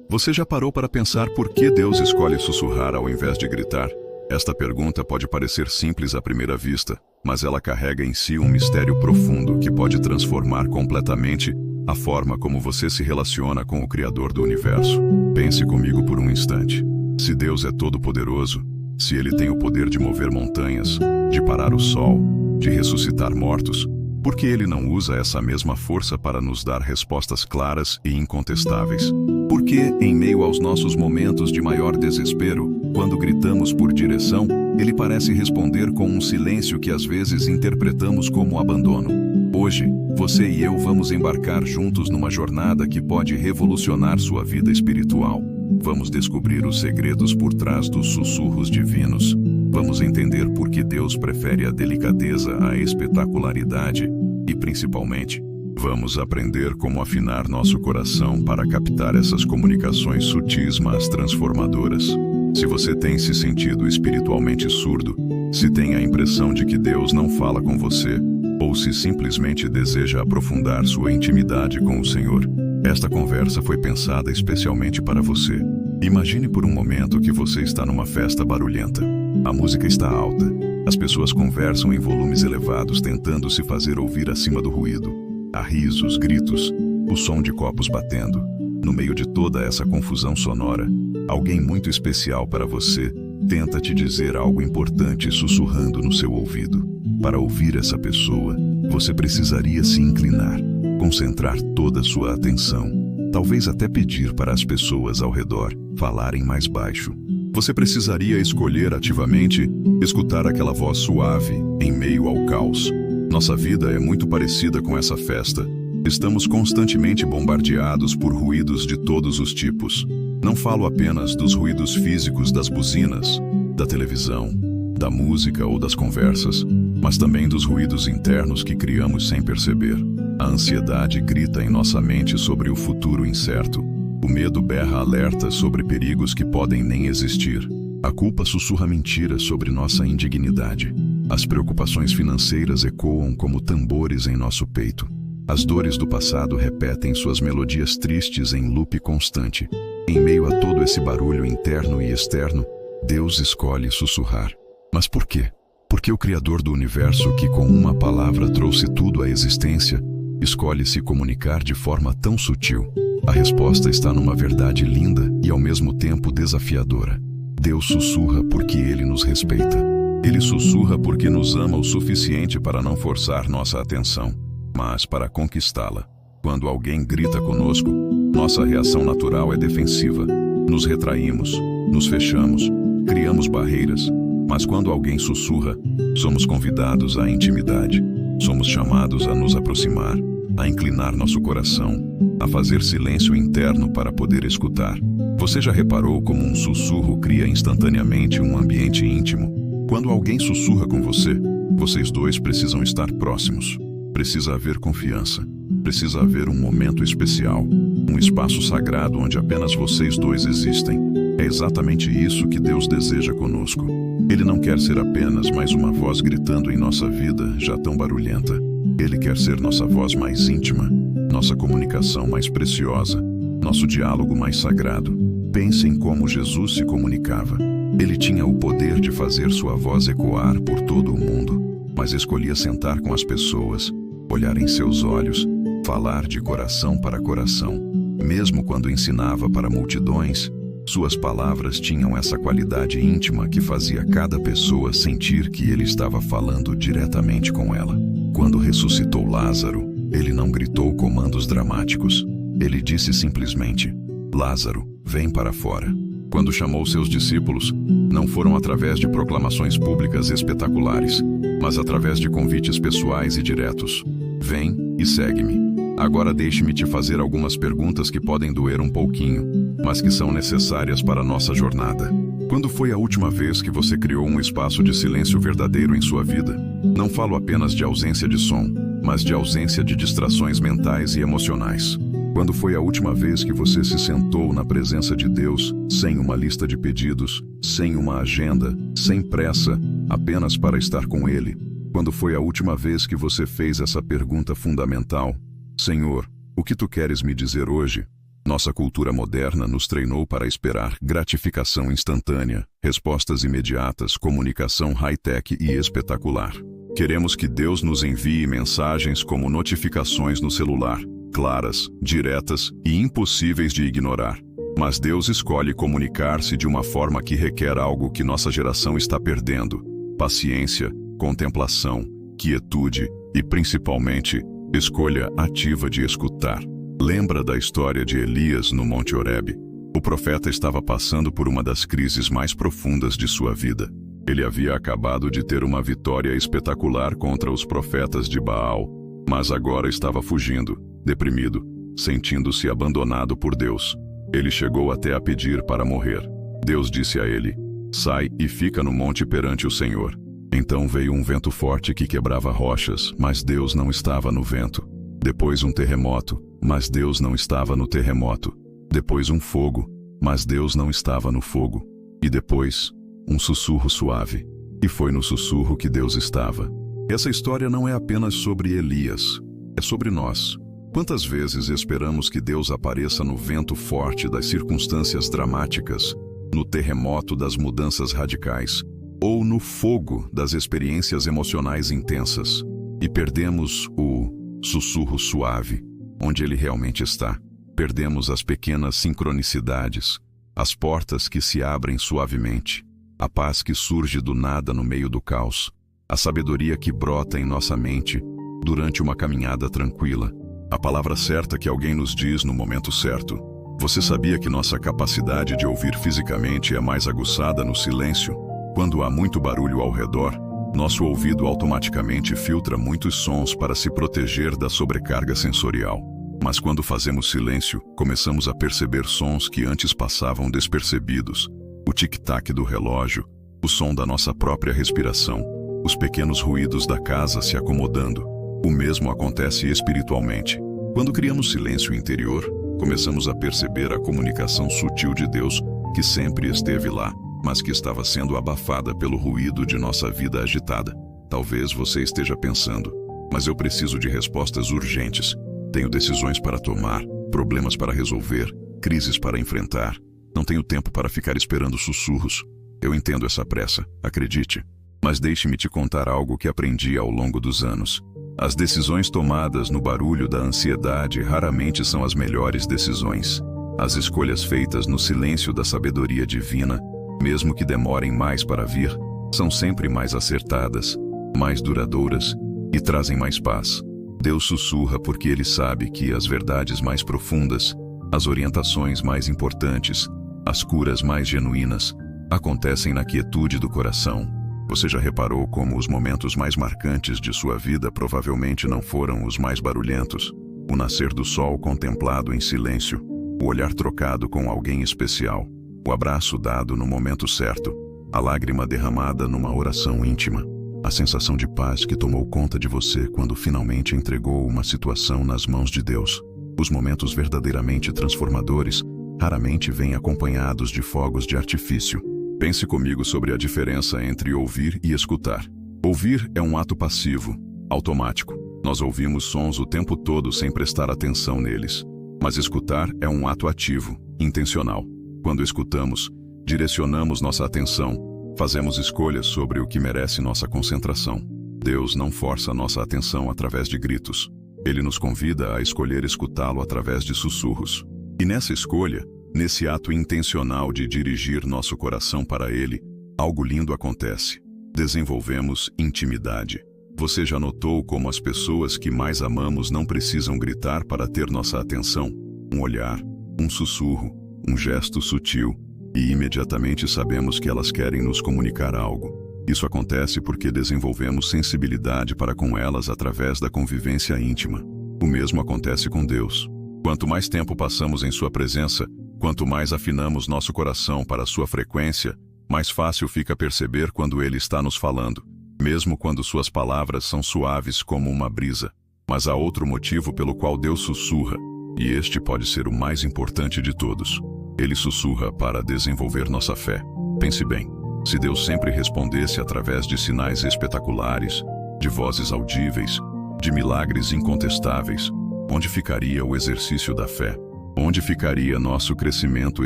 Você já parou para pensar por que Deus escolhe sussurrar ao invés de gritar? Esta pergunta pode parecer simples à primeira vista, mas ela carrega em si um mistério profundo que pode transformar completamente a forma como você se relaciona com o Criador do Universo. Pense comigo por um instante. Se Deus é todo-poderoso, se Ele tem o poder de mover montanhas, de parar o sol, de ressuscitar mortos, por que Ele não usa essa mesma força para nos dar respostas claras e incontestáveis? Por que, em meio aos nossos momentos de maior desespero, quando gritamos por direção, Ele parece responder com um silêncio que às vezes interpretamos como abandono? Hoje, você e eu vamos embarcar juntos numa jornada que pode revolucionar sua vida espiritual. Vamos descobrir os segredos por trás dos sussurros divinos. Vamos entender por que Deus prefere a delicadeza à espetacularidade e, principalmente, vamos aprender como afinar nosso coração para captar essas comunicações sutis, mas transformadoras. Se você tem se sentido espiritualmente surdo, se tem a impressão de que Deus não fala com você, ou se simplesmente deseja aprofundar sua intimidade com o Senhor, esta conversa foi pensada especialmente para você. Imagine por um momento que você está numa festa barulhenta. A música está alta. As pessoas conversam em volumes elevados, tentando se fazer ouvir acima do ruído. Há risos, gritos, o som de copos batendo. No meio de toda essa confusão sonora, alguém muito especial para você tenta te dizer algo importante sussurrando no seu ouvido. Para ouvir essa pessoa, você precisaria se inclinar, concentrar toda a sua atenção, talvez até pedir para as pessoas ao redor falarem mais baixo. Você precisaria escolher ativamente escutar aquela voz suave em meio ao caos. Nossa vida é muito parecida com essa festa. Estamos constantemente bombardeados por ruídos de todos os tipos. Não falo apenas dos ruídos físicos das buzinas, da televisão, da música ou das conversas, mas também dos ruídos internos que criamos sem perceber. A ansiedade grita em nossa mente sobre o futuro incerto. O medo berra alerta sobre perigos que podem nem existir. A culpa sussurra mentiras sobre nossa indignidade. As preocupações financeiras ecoam como tambores em nosso peito. As dores do passado repetem suas melodias tristes em loop constante. Em meio a todo esse barulho interno e externo, Deus escolhe sussurrar. Mas por quê? Porque o Criador do Universo, que com uma palavra trouxe tudo à existência, escolhe se comunicar de forma tão sutil. A resposta está numa verdade linda e ao mesmo tempo desafiadora. Deus sussurra porque Ele nos respeita. Ele sussurra porque nos ama o suficiente para não forçar nossa atenção, mas para conquistá-la. Quando alguém grita conosco, nossa reação natural é defensiva. Nos retraímos, nos fechamos, criamos barreiras. Mas quando alguém sussurra, somos convidados à intimidade. Somos chamados a nos aproximar, a inclinar nosso coração, a fazer silêncio interno para poder escutar. Você já reparou como um sussurro cria instantaneamente um ambiente íntimo? Quando alguém sussurra com você, vocês dois precisam estar próximos. Precisa haver confiança. Precisa haver um momento especial, um espaço sagrado onde apenas vocês dois existem. É exatamente isso que Deus deseja conosco. Ele não quer ser apenas mais uma voz gritando em nossa vida, já tão barulhenta. Ele quer ser nossa voz mais íntima, nossa comunicação mais preciosa, nosso diálogo mais sagrado. Pense em como Jesus se comunicava. Ele tinha o poder de fazer sua voz ecoar por todo o mundo, mas escolhia sentar com as pessoas, olhar em seus olhos, falar de coração para coração. Mesmo quando ensinava para multidões, suas palavras tinham essa qualidade íntima que fazia cada pessoa sentir que ele estava falando diretamente com ela. Quando ressuscitou Lázaro, ele não gritou comandos dramáticos. Ele disse simplesmente: Lázaro, vem para fora. Quando chamou seus discípulos, não foram através de proclamações públicas espetaculares, mas através de convites pessoais e diretos. Vem e segue-me. Agora deixe-me te fazer algumas perguntas que podem doer um pouquinho, mas que são necessárias para a nossa jornada. Quando foi a última vez que você criou um espaço de silêncio verdadeiro em sua vida? Não falo apenas de ausência de som, mas de ausência de distrações mentais e emocionais. Quando foi a última vez que você se sentou na presença de Deus, sem uma lista de pedidos, sem uma agenda, sem pressa, apenas para estar com Ele? Quando foi a última vez que você fez essa pergunta fundamental? Senhor, O que tu queres me dizer hoje? Nossa cultura moderna nos treinou para esperar gratificação instantânea, respostas imediatas, comunicação high-tech e espetacular. Queremos que Deus nos envie mensagens como notificações no celular, claras, diretas e impossíveis de ignorar. Mas Deus escolhe comunicar-se de uma forma que requer algo que nossa geração está perdendo: paciência, contemplação, quietude e, principalmente, escolha ativa de escutar. Lembra da história de Elias no Monte Horebe? O profeta estava passando por uma das crises mais profundas de sua vida. Ele havia acabado de ter uma vitória espetacular contra os profetas de Baal, mas agora estava fugindo, deprimido, sentindo-se abandonado por Deus. Ele chegou até a pedir para morrer. Deus disse a ele: sai e fica no monte perante o Senhor. Então veio um vento forte que quebrava rochas, mas Deus não estava no vento. Depois um terremoto, mas Deus não estava no terremoto. Depois um fogo, mas Deus não estava no fogo. E depois, um sussurro suave. E foi no sussurro que Deus estava. Essa história não é apenas sobre Elias, é sobre nós. Quantas vezes esperamos que Deus apareça no vento forte das circunstâncias dramáticas, no terremoto das mudanças radicais, ou no fogo das experiências emocionais intensas, e perdemos o sussurro suave, onde ele realmente está. Perdemos as pequenas sincronicidades, as portas que se abrem suavemente, a paz que surge do nada no meio do caos, a sabedoria que brota em nossa mente durante uma caminhada tranquila, a palavra certa que alguém nos diz no momento certo. Você sabia que nossa capacidade de ouvir fisicamente é mais aguçada no silêncio? Quando há muito barulho ao redor, nosso ouvido automaticamente filtra muitos sons para se proteger da sobrecarga sensorial. Mas quando fazemos silêncio, começamos a perceber sons que antes passavam despercebidos. O tic-tac do relógio, o som da nossa própria respiração, os pequenos ruídos da casa se acomodando. O mesmo acontece espiritualmente. Quando criamos silêncio interior, começamos a perceber a comunicação sutil de Deus, que sempre esteve lá, mas que estava sendo abafada pelo ruído de nossa vida agitada. Talvez você esteja pensando: mas eu preciso de respostas urgentes. Tenho decisões para tomar, problemas para resolver, crises para enfrentar. Não tenho tempo para ficar esperando sussurros. Eu entendo essa pressa, acredite. Mas deixe-me te contar algo que aprendi ao longo dos anos. As decisões tomadas no barulho da ansiedade raramente são as melhores decisões. As escolhas feitas no silêncio da sabedoria divina, mesmo que demorem mais para vir, são sempre mais acertadas, mais duradouras e trazem mais paz. Deus sussurra porque Ele sabe que as verdades mais profundas, as orientações mais importantes, as curas mais genuínas, acontecem na quietude do coração. Você já reparou como os momentos mais marcantes de sua vida provavelmente não foram os mais barulhentos? O nascer do sol contemplado em silêncio, o olhar trocado com alguém especial, o abraço dado no momento certo, a lágrima derramada numa oração íntima, a sensação de paz que tomou conta de você quando finalmente entregou uma situação nas mãos de Deus. Os momentos verdadeiramente transformadores raramente vêm acompanhados de fogos de artifício. Pense comigo sobre a diferença entre ouvir e escutar. Ouvir é um ato passivo, automático. Nós ouvimos sons o tempo todo sem prestar atenção neles. Mas escutar é um ato ativo, intencional. Quando escutamos, direcionamos nossa atenção, fazemos escolhas sobre o que merece nossa concentração. Deus não força nossa atenção através de gritos. Ele nos convida a escolher escutá-lo através de sussurros. E nessa escolha, nesse ato intencional de dirigir nosso coração para Ele, algo lindo acontece. Desenvolvemos intimidade. Você já notou como as pessoas que mais amamos não precisam gritar para ter nossa atenção? Um olhar, um sussurro, um gesto sutil, e imediatamente sabemos que elas querem nos comunicar algo. Isso acontece porque desenvolvemos sensibilidade para com elas através da convivência íntima. O mesmo acontece com Deus. Quanto mais tempo passamos em Sua presença, quanto mais afinamos nosso coração para sua frequência, mais fácil fica perceber quando Ele está nos falando, mesmo quando suas palavras são suaves como uma brisa. Mas há outro motivo pelo qual Deus sussurra, e este pode ser o mais importante de todos. Ele sussurra para desenvolver nossa fé. Pense bem, se Deus sempre respondesse através de sinais espetaculares, de vozes audíveis, de milagres incontestáveis, Onde ficaria o exercício da fé? Onde ficaria nosso crescimento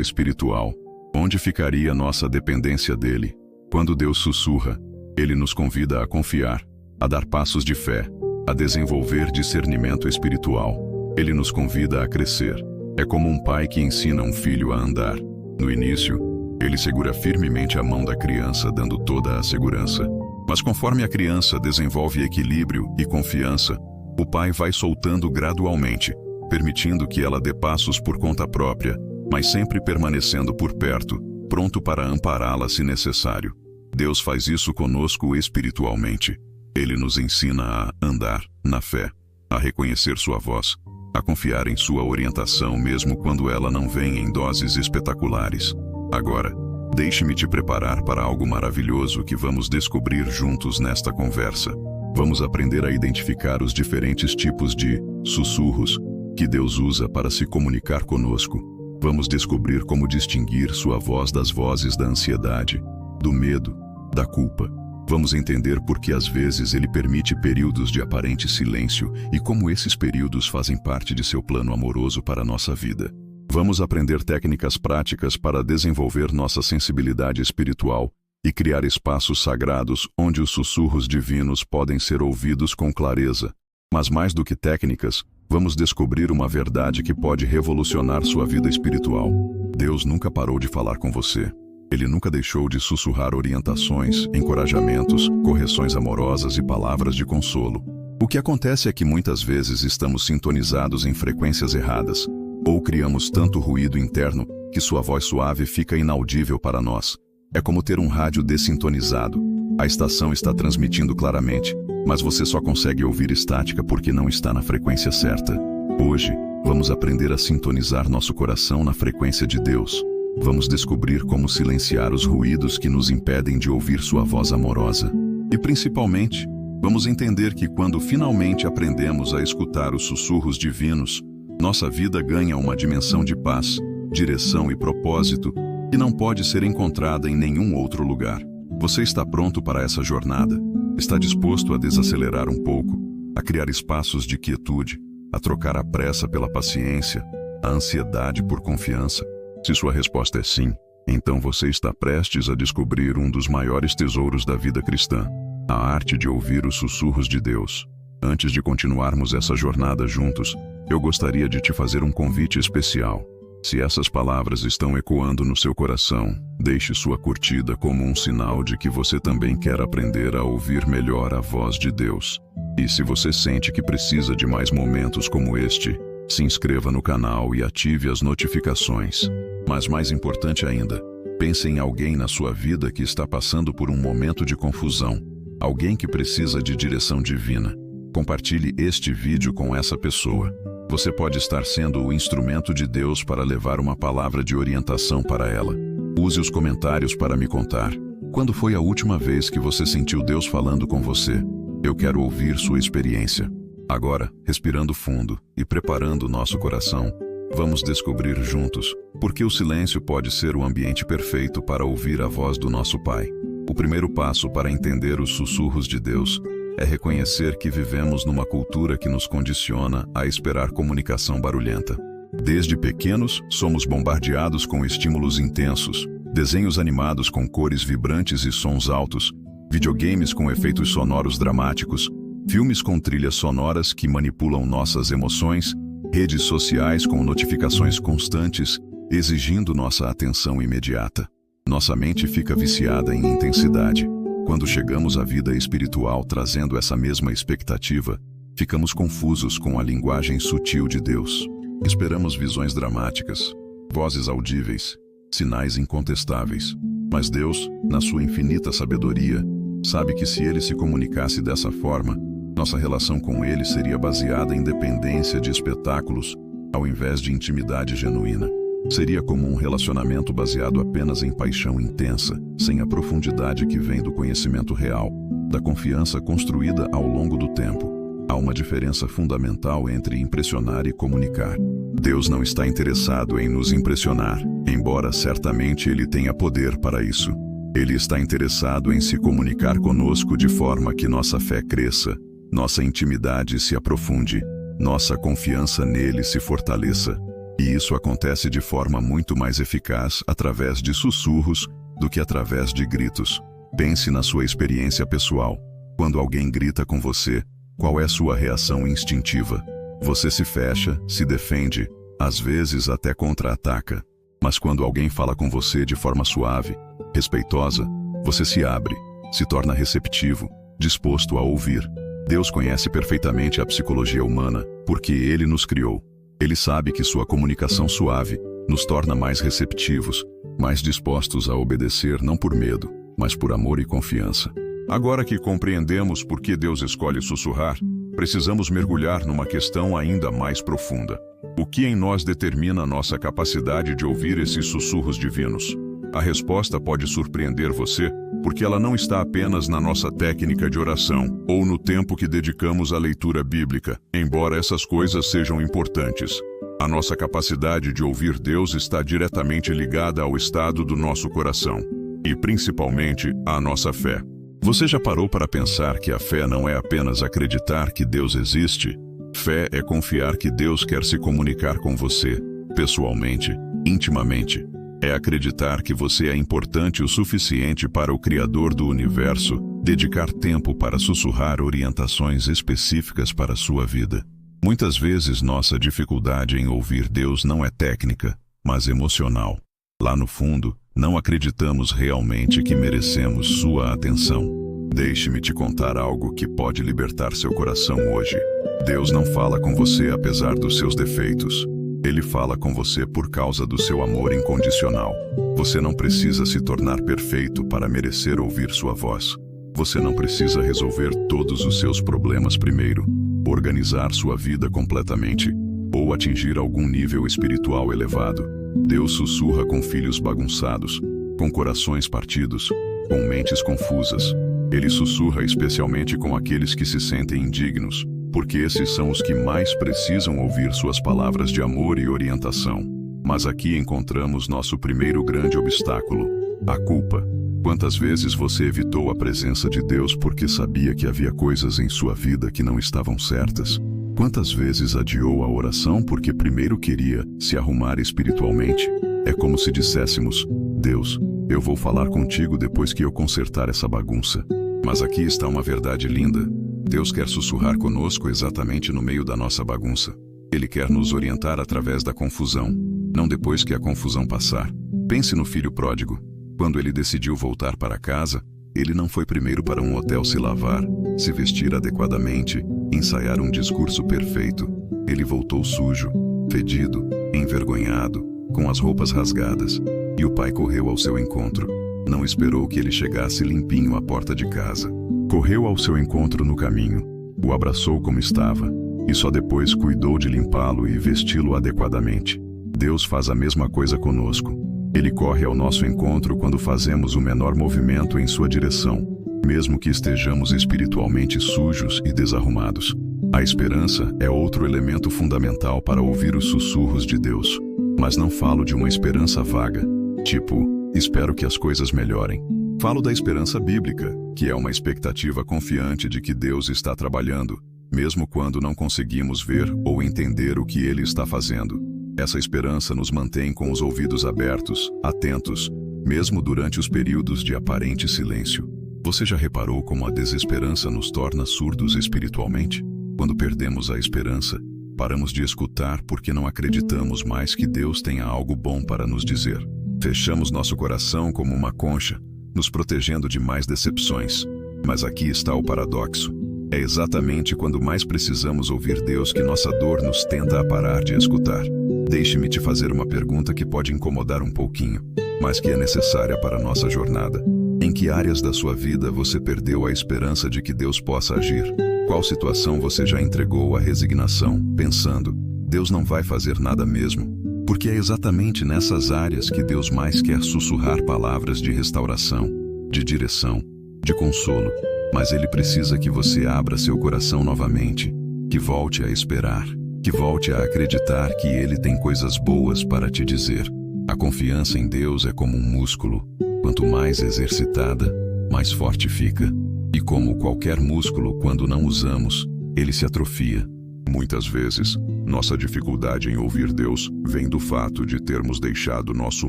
espiritual? Onde ficaria nossa dependência dele? Quando Deus sussurra, ele nos convida a confiar, a dar passos de fé, a desenvolver discernimento espiritual. Ele nos convida a crescer. É como um pai que ensina um filho a andar. No início, ele segura firmemente a mão da criança, dando toda a segurança. Mas conforme a criança desenvolve equilíbrio e confiança, o pai vai soltando gradualmente, permitindo que ela dê passos por conta própria, mas sempre permanecendo por perto, pronto para ampará-la se necessário. Deus faz isso conosco espiritualmente. Ele nos ensina a andar na fé, a reconhecer sua voz, a confiar em sua orientação mesmo quando ela não vem em doses espetaculares. Agora, deixe-me te preparar para algo maravilhoso que vamos descobrir juntos nesta conversa. Vamos aprender a identificar os diferentes tipos de sussurros que Deus usa para se comunicar conosco. Vamos descobrir como distinguir sua voz das vozes da ansiedade, do medo, da culpa. Vamos entender por que às vezes ele permite períodos de aparente silêncio e como esses períodos fazem parte de seu plano amoroso para a nossa vida. Vamos aprender técnicas práticas para desenvolver nossa sensibilidade espiritual e criar espaços sagrados onde os sussurros divinos podem ser ouvidos com clareza. Mas mais do que técnicas, vamos descobrir uma verdade que pode revolucionar sua vida espiritual. Deus nunca parou de falar com você. Ele nunca deixou de sussurrar orientações, encorajamentos, correções amorosas e palavras de consolo. O que acontece é que muitas vezes estamos sintonizados em frequências erradas, ou criamos tanto ruído interno que sua voz suave fica inaudível para nós. É como ter um rádio dessintonizado. A estação está transmitindo claramente, mas você só consegue ouvir estática porque não está na frequência certa. Hoje, vamos aprender a sintonizar nosso coração na frequência de Deus. Vamos descobrir como silenciar os ruídos que nos impedem de ouvir sua voz amorosa. E principalmente, vamos entender que quando finalmente aprendemos a escutar os sussurros divinos, nossa vida ganha uma dimensão de paz, direção e propósito que não pode ser encontrada em nenhum outro lugar. Você está pronto para essa jornada? Está disposto a desacelerar um pouco, a criar espaços de quietude, a trocar a pressa pela paciência, a ansiedade por confiança? Se sua resposta é sim, então você está prestes a descobrir um dos maiores tesouros da vida cristã, a arte de ouvir os sussurros de Deus. Antes de continuarmos essa jornada juntos, eu gostaria de te fazer um convite especial. Se essas palavras estão ecoando no seu coração, deixe sua curtida como um sinal de que você também quer aprender a ouvir melhor a voz de Deus. E se você sente que precisa de mais momentos como este, se inscreva no canal e ative as notificações. Mas mais importante ainda, pense em alguém na sua vida que está passando por um momento de confusão, alguém que precisa de direção divina. Compartilhe este vídeo com essa pessoa. Você pode estar sendo o instrumento de Deus para levar uma palavra de orientação para ela. Use os comentários para me contar. Quando foi a última vez que você sentiu Deus falando com você? Eu quero ouvir sua experiência. Agora, respirando fundo e preparando nosso coração, vamos descobrir juntos por que o silêncio pode ser o ambiente perfeito para ouvir a voz do nosso Pai. O primeiro passo para entender os sussurros de Deus é reconhecer que vivemos numa cultura que nos condiciona a esperar comunicação barulhenta. Desde pequenos, somos bombardeados com estímulos intensos, desenhos animados com cores vibrantes e sons altos, videogames com efeitos sonoros dramáticos, filmes com trilhas sonoras que manipulam nossas emoções, redes sociais com notificações constantes, exigindo nossa atenção imediata. Nossa mente fica viciada em intensidade. Quando chegamos à vida espiritual trazendo essa mesma expectativa, ficamos confusos com a linguagem sutil de Deus. Esperamos visões dramáticas, vozes audíveis, sinais incontestáveis. Mas Deus, na sua infinita sabedoria, sabe que se Ele se comunicasse dessa forma, nossa relação com Ele seria baseada em dependência de espetáculos, ao invés de intimidade genuína. Seria como um relacionamento baseado apenas em paixão intensa, sem a profundidade que vem do conhecimento real, da confiança construída ao longo do tempo. Há uma diferença fundamental entre impressionar e comunicar. Deus não está interessado em nos impressionar, embora certamente Ele tenha poder para isso. Ele está interessado em se comunicar conosco de forma que nossa fé cresça, nossa intimidade se aprofunde nossa confiança nele se fortaleça. E isso acontece de forma muito mais eficaz através de sussurros do que através de gritos. Pense na sua experiência pessoal. Quando alguém grita com você, qual é sua reação instintiva? Você se fecha, se defende, às vezes até contra-ataca. Mas quando alguém fala com você de forma suave, respeitosa, você se abre, se torna receptivo, disposto a ouvir. Deus conhece perfeitamente a psicologia humana, porque Ele nos criou. Ele sabe que sua comunicação suave nos torna mais receptivos, mais dispostos a obedecer não por medo, mas por amor e confiança. Agora que compreendemos por que Deus escolhe sussurrar, precisamos mergulhar numa questão ainda mais profunda. O que em nós determina a nossa capacidade de ouvir esses sussurros divinos? A resposta pode surpreender você, porque ela não está apenas na nossa técnica de oração ou no tempo que dedicamos à leitura bíblica, embora essas coisas sejam importantes. A nossa capacidade de ouvir Deus está diretamente ligada ao estado do nosso coração e, principalmente, à nossa fé. Você já parou para pensar que a fé não é apenas acreditar que Deus existe? Fé é confiar que Deus quer se comunicar com você, pessoalmente, intimamente. É acreditar que você é importante o suficiente para o Criador do Universo, dedicar tempo para sussurrar orientações específicas para a sua vida. Muitas vezes nossa dificuldade em ouvir Deus não é técnica, mas emocional. Lá no fundo, não acreditamos realmente que merecemos sua atenção. Deixe-me te contar algo que pode libertar seu coração hoje. Deus não fala com você apesar dos seus defeitos. Ele fala com você por causa do seu amor incondicional. Você não precisa se tornar perfeito para merecer ouvir sua voz. Você não precisa resolver todos os seus problemas primeiro, organizar sua vida completamente, ou atingir algum nível espiritual elevado. Deus sussurra com filhos bagunçados, com corações partidos, com mentes confusas. Ele sussurra especialmente com aqueles que se sentem indignos, porque esses são os que mais precisam ouvir suas palavras de amor e orientação. Mas aqui encontramos nosso primeiro grande obstáculo: a culpa. Quantas vezes você evitou a presença de Deus porque sabia que havia coisas em sua vida que não estavam certas? Quantas vezes adiou a oração porque primeiro queria se arrumar espiritualmente? É como se disséssemos: Deus, eu vou falar contigo depois que eu consertar essa bagunça. Mas aqui está uma verdade linda. Deus quer sussurrar conosco exatamente no meio da nossa bagunça. Ele quer nos orientar através da confusão, não depois que a confusão passar. Pense no filho pródigo. Quando ele decidiu voltar para casa, ele não foi primeiro para um hotel se lavar, se vestir adequadamente, ensaiar um discurso perfeito. Ele voltou sujo, fedido, envergonhado, com as roupas rasgadas. E o pai correu ao seu encontro. Não esperou que ele chegasse limpinho à porta de casa. Correu ao seu encontro no caminho, o abraçou como estava, e só depois cuidou de limpá-lo e vesti-lo adequadamente. Deus faz a mesma coisa conosco. Ele corre ao nosso encontro quando fazemos o menor movimento em sua direção, mesmo que estejamos espiritualmente sujos e desarrumados. A esperança é outro elemento fundamental para ouvir os sussurros de Deus. Mas não falo de uma esperança vaga, tipo, espero que as coisas melhorem. Falo da esperança bíblica, que é uma expectativa confiante de que Deus está trabalhando, mesmo quando não conseguimos ver ou entender o que Ele está fazendo. Essa esperança nos mantém com os ouvidos abertos, atentos, mesmo durante os períodos de aparente silêncio. Você já reparou como a desesperança nos torna surdos espiritualmente? Quando perdemos a esperança, paramos de escutar porque não acreditamos mais que Deus tenha algo bom para nos dizer. Fechamos nosso coração como uma concha, nos protegendo de mais decepções. Mas aqui está o paradoxo. É exatamente quando mais precisamos ouvir Deus que nossa dor nos tenta a parar de escutar. Deixe-me te fazer uma pergunta que pode incomodar um pouquinho, mas que é necessária para a nossa jornada. Em que áreas da sua vida você perdeu a esperança de que Deus possa agir? Qual situação você já entregou à resignação, pensando, Deus não vai fazer nada mesmo? Porque é exatamente nessas áreas que Deus mais quer sussurrar palavras de restauração, de direção, de consolo. Mas Ele precisa que você abra seu coração novamente, que volte a esperar, que volte a acreditar que Ele tem coisas boas para te dizer. A confiança em Deus é como um músculo. Quanto mais exercitada, mais forte fica. E como qualquer músculo, quando não usamos, ele se atrofia. Muitas vezes, nossa dificuldade em ouvir Deus vem do fato de termos deixado nosso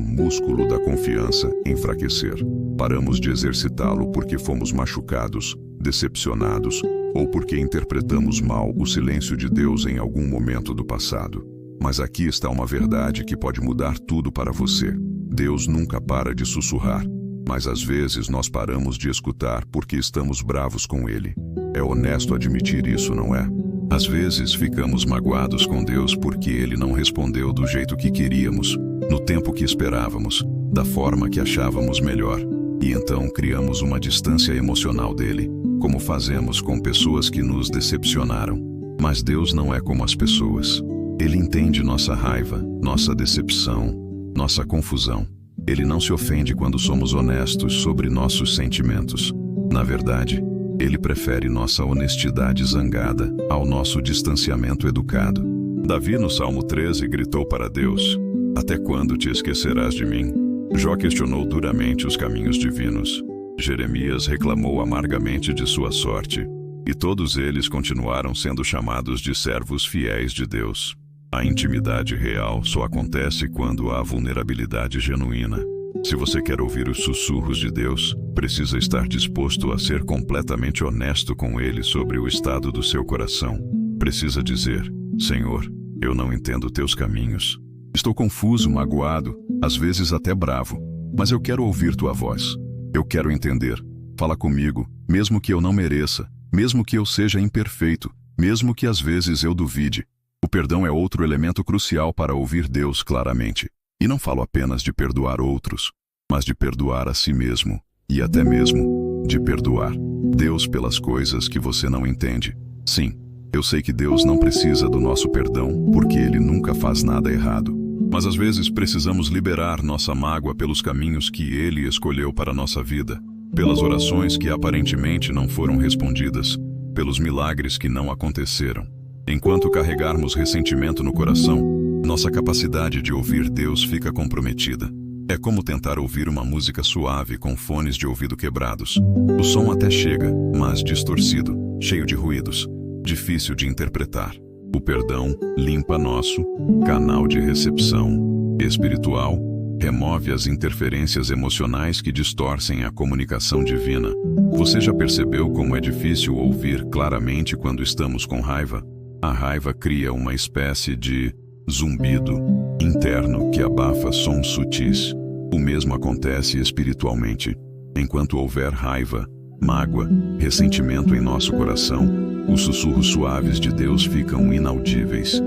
músculo da confiança enfraquecer. Paramos de exercitá-lo porque fomos machucados, decepcionados, ou porque interpretamos mal o silêncio de Deus em algum momento do passado. Mas aqui está uma verdade que pode mudar tudo para você. Deus nunca para de sussurrar, mas às vezes nós paramos de escutar porque estamos bravos com Ele. É honesto admitir isso, não é? Às vezes ficamos magoados com Deus porque Ele não respondeu do jeito que queríamos, no tempo que esperávamos, da forma que achávamos melhor. E então criamos uma distância emocional dele, como fazemos com pessoas que nos decepcionaram. Mas Deus não é como as pessoas. Ele entende nossa raiva, nossa decepção, nossa confusão. Ele não se ofende quando somos honestos sobre nossos sentimentos. Na verdade, Ele prefere nossa honestidade zangada ao nosso distanciamento educado. Davi, no Salmo 13, gritou para Deus: "Até quando te esquecerás de mim?" Jó questionou duramente os caminhos divinos. Jeremias reclamou amargamente de sua sorte. E todos eles continuaram sendo chamados de servos fiéis de Deus. A intimidade real só acontece quando há vulnerabilidade genuína. Se você quer ouvir os sussurros de Deus, precisa estar disposto a ser completamente honesto com Ele sobre o estado do seu coração. Precisa dizer: "Senhor, eu não entendo teus caminhos. Estou confuso, magoado, às vezes até bravo, mas eu quero ouvir tua voz. Eu quero entender. Fala comigo, mesmo que eu não mereça, mesmo que eu seja imperfeito, mesmo que às vezes eu duvide." O perdão é outro elemento crucial para ouvir Deus claramente. E não falo apenas de perdoar outros, mas de perdoar a si mesmo, e até mesmo de perdoar Deus pelas coisas que você não entende. Sim, eu sei que Deus não precisa do nosso perdão, porque Ele nunca faz nada errado. Mas às vezes precisamos liberar nossa mágoa pelos caminhos que Ele escolheu para a nossa vida, pelas orações que aparentemente não foram respondidas, pelos milagres que não aconteceram. Enquanto carregarmos ressentimento no coração, nossa capacidade de ouvir Deus fica comprometida. É como tentar ouvir uma música suave com fones de ouvido quebrados. O som até chega, mas distorcido, cheio de ruídos, difícil de interpretar. O perdão limpa nosso canal de recepção espiritual, remove as interferências emocionais que distorcem a comunicação divina. Você já percebeu como é difícil ouvir claramente quando estamos com raiva? A raiva cria uma espécie de zumbido interno que abafa sons sutis. O mesmo acontece espiritualmente. Enquanto houver raiva, mágoa, ressentimento em nosso coração, os sussurros suaves de Deus ficam inaudíveis.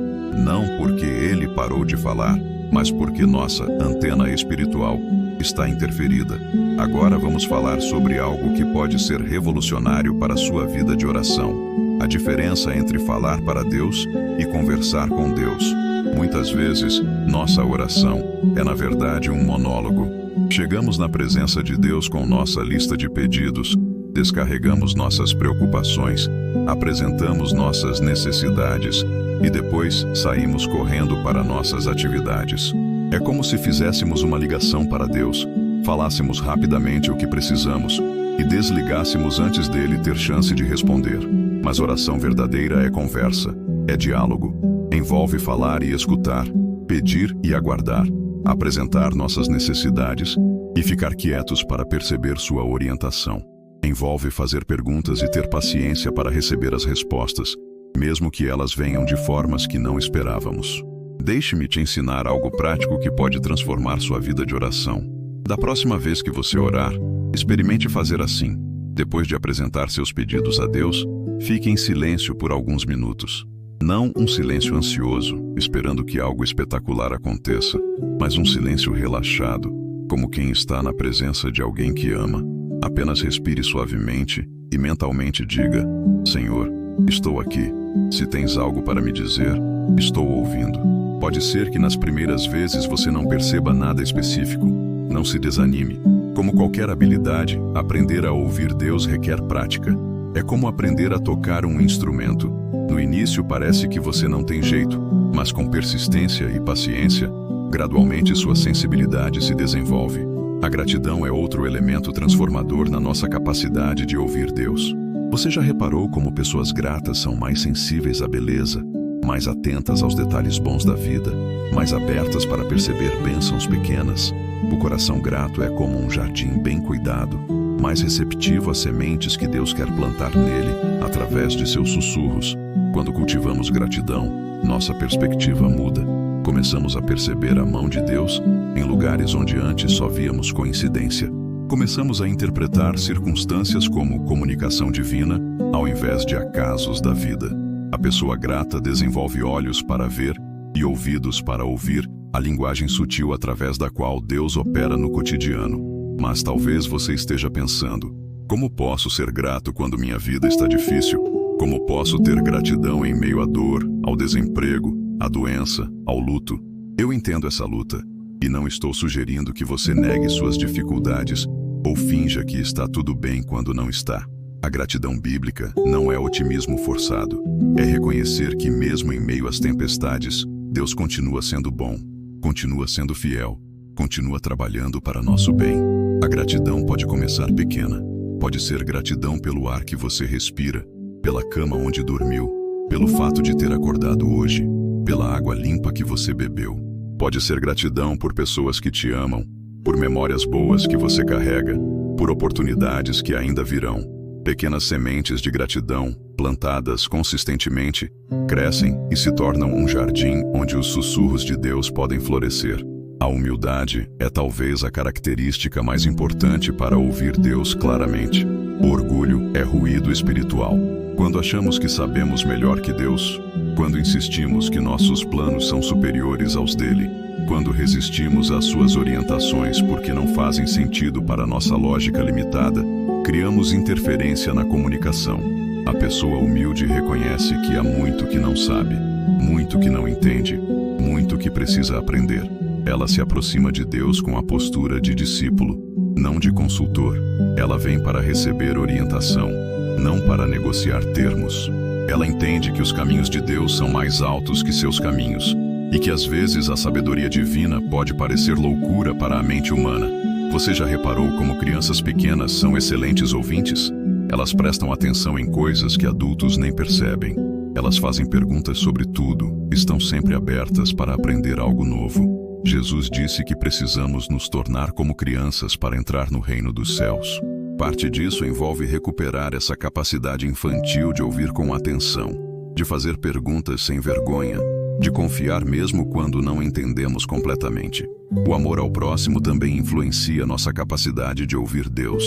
Não porque Ele parou de falar, mas porque nossa antena espiritual está interferida. Agora vamos falar sobre algo que pode ser revolucionário para a sua vida de oração. A diferença entre falar para Deus e conversar com Deus. Muitas vezes, nossa oração é na verdade um monólogo. Chegamos na presença de Deus com nossa lista de pedidos, descarregamos nossas preocupações, apresentamos nossas necessidades e depois saímos correndo para nossas atividades. É como se fizéssemos uma ligação para Deus, falássemos rapidamente o que precisamos e desligássemos antes dele ter chance de responder. Mas oração verdadeira é conversa, é diálogo. Envolve falar e escutar, pedir e aguardar, apresentar nossas necessidades e ficar quietos para perceber sua orientação. Envolve fazer perguntas e ter paciência para receber as respostas, mesmo que elas venham de formas que não esperávamos. Deixe-me te ensinar algo prático que pode transformar sua vida de oração. Da próxima vez que você orar, experimente fazer assim. Depois de apresentar seus pedidos a Deus, fique em silêncio por alguns minutos. Não um silêncio ansioso, esperando que algo espetacular aconteça, mas um silêncio relaxado, como quem está na presença de alguém que ama. Apenas respire suavemente e mentalmente diga: "Senhor, estou aqui. Se tens algo para me dizer, estou ouvindo." Pode ser que nas primeiras vezes você não perceba nada específico. Não se desanime. Como qualquer habilidade, aprender a ouvir Deus requer prática. É como aprender a tocar um instrumento. No início parece que você não tem jeito, mas com persistência e paciência, gradualmente sua sensibilidade se desenvolve. A gratidão é outro elemento transformador na nossa capacidade de ouvir Deus. Você já reparou como pessoas gratas são mais sensíveis à beleza, mais atentas aos detalhes bons da vida, mais abertas para perceber bênçãos pequenas. O coração grato é como um jardim bem cuidado, mais receptivo às sementes que Deus quer plantar nele, através de seus sussurros. Quando cultivamos gratidão, nossa perspectiva muda. Começamos a perceber a mão de Deus em lugares onde antes só víamos coincidência. Começamos a interpretar circunstâncias como comunicação divina, ao invés de acasos da vida. A pessoa grata desenvolve olhos para ver e ouvidos para ouvir a linguagem sutil através da qual Deus opera no cotidiano. Mas talvez você esteja pensando: como posso ser grato quando minha vida está difícil? Como posso ter gratidão em meio à dor, ao desemprego, à doença, ao luto? Eu entendo essa luta e não estou sugerindo que você negue suas dificuldades ou finja que está tudo bem quando não está. A gratidão bíblica não é otimismo forçado. É reconhecer que mesmo em meio às tempestades, Deus continua sendo bom, continua sendo fiel, continua trabalhando para nosso bem. A gratidão pode começar pequena. Pode ser gratidão pelo ar que você respira, pela cama onde dormiu, pelo fato de ter acordado hoje, pela água limpa que você bebeu. Pode ser gratidão por pessoas que te amam, por memórias boas que você carrega, por oportunidades que ainda virão. Pequenas sementes de gratidão, plantadas consistentemente, crescem e se tornam um jardim onde os sussurros de Deus podem florescer. A humildade é talvez a característica mais importante para ouvir Deus claramente. O orgulho é ruído espiritual. Quando achamos que sabemos melhor que Deus, quando insistimos que nossos planos são superiores aos dele, quando resistimos às suas orientações porque não fazem sentido para nossa lógica limitada, criamos interferência na comunicação. A pessoa humilde reconhece que há muito que não sabe, muito que não entende, muito que precisa aprender. Ela se aproxima de Deus com a postura de discípulo, não de consultor. Ela vem para receber orientação, não para negociar termos. Ela entende que os caminhos de Deus são mais altos que seus caminhos, e que às vezes a sabedoria divina pode parecer loucura para a mente humana. Você já reparou como crianças pequenas são excelentes ouvintes? Elas prestam atenção em coisas que adultos nem percebem. Elas fazem perguntas sobre tudo, estão sempre abertas para aprender algo novo. Jesus disse que precisamos nos tornar como crianças para entrar no reino dos céus. Parte disso envolve recuperar essa capacidade infantil de ouvir com atenção, de fazer perguntas sem vergonha, de confiar mesmo quando não entendemos completamente. O amor ao próximo também influencia nossa capacidade de ouvir Deus.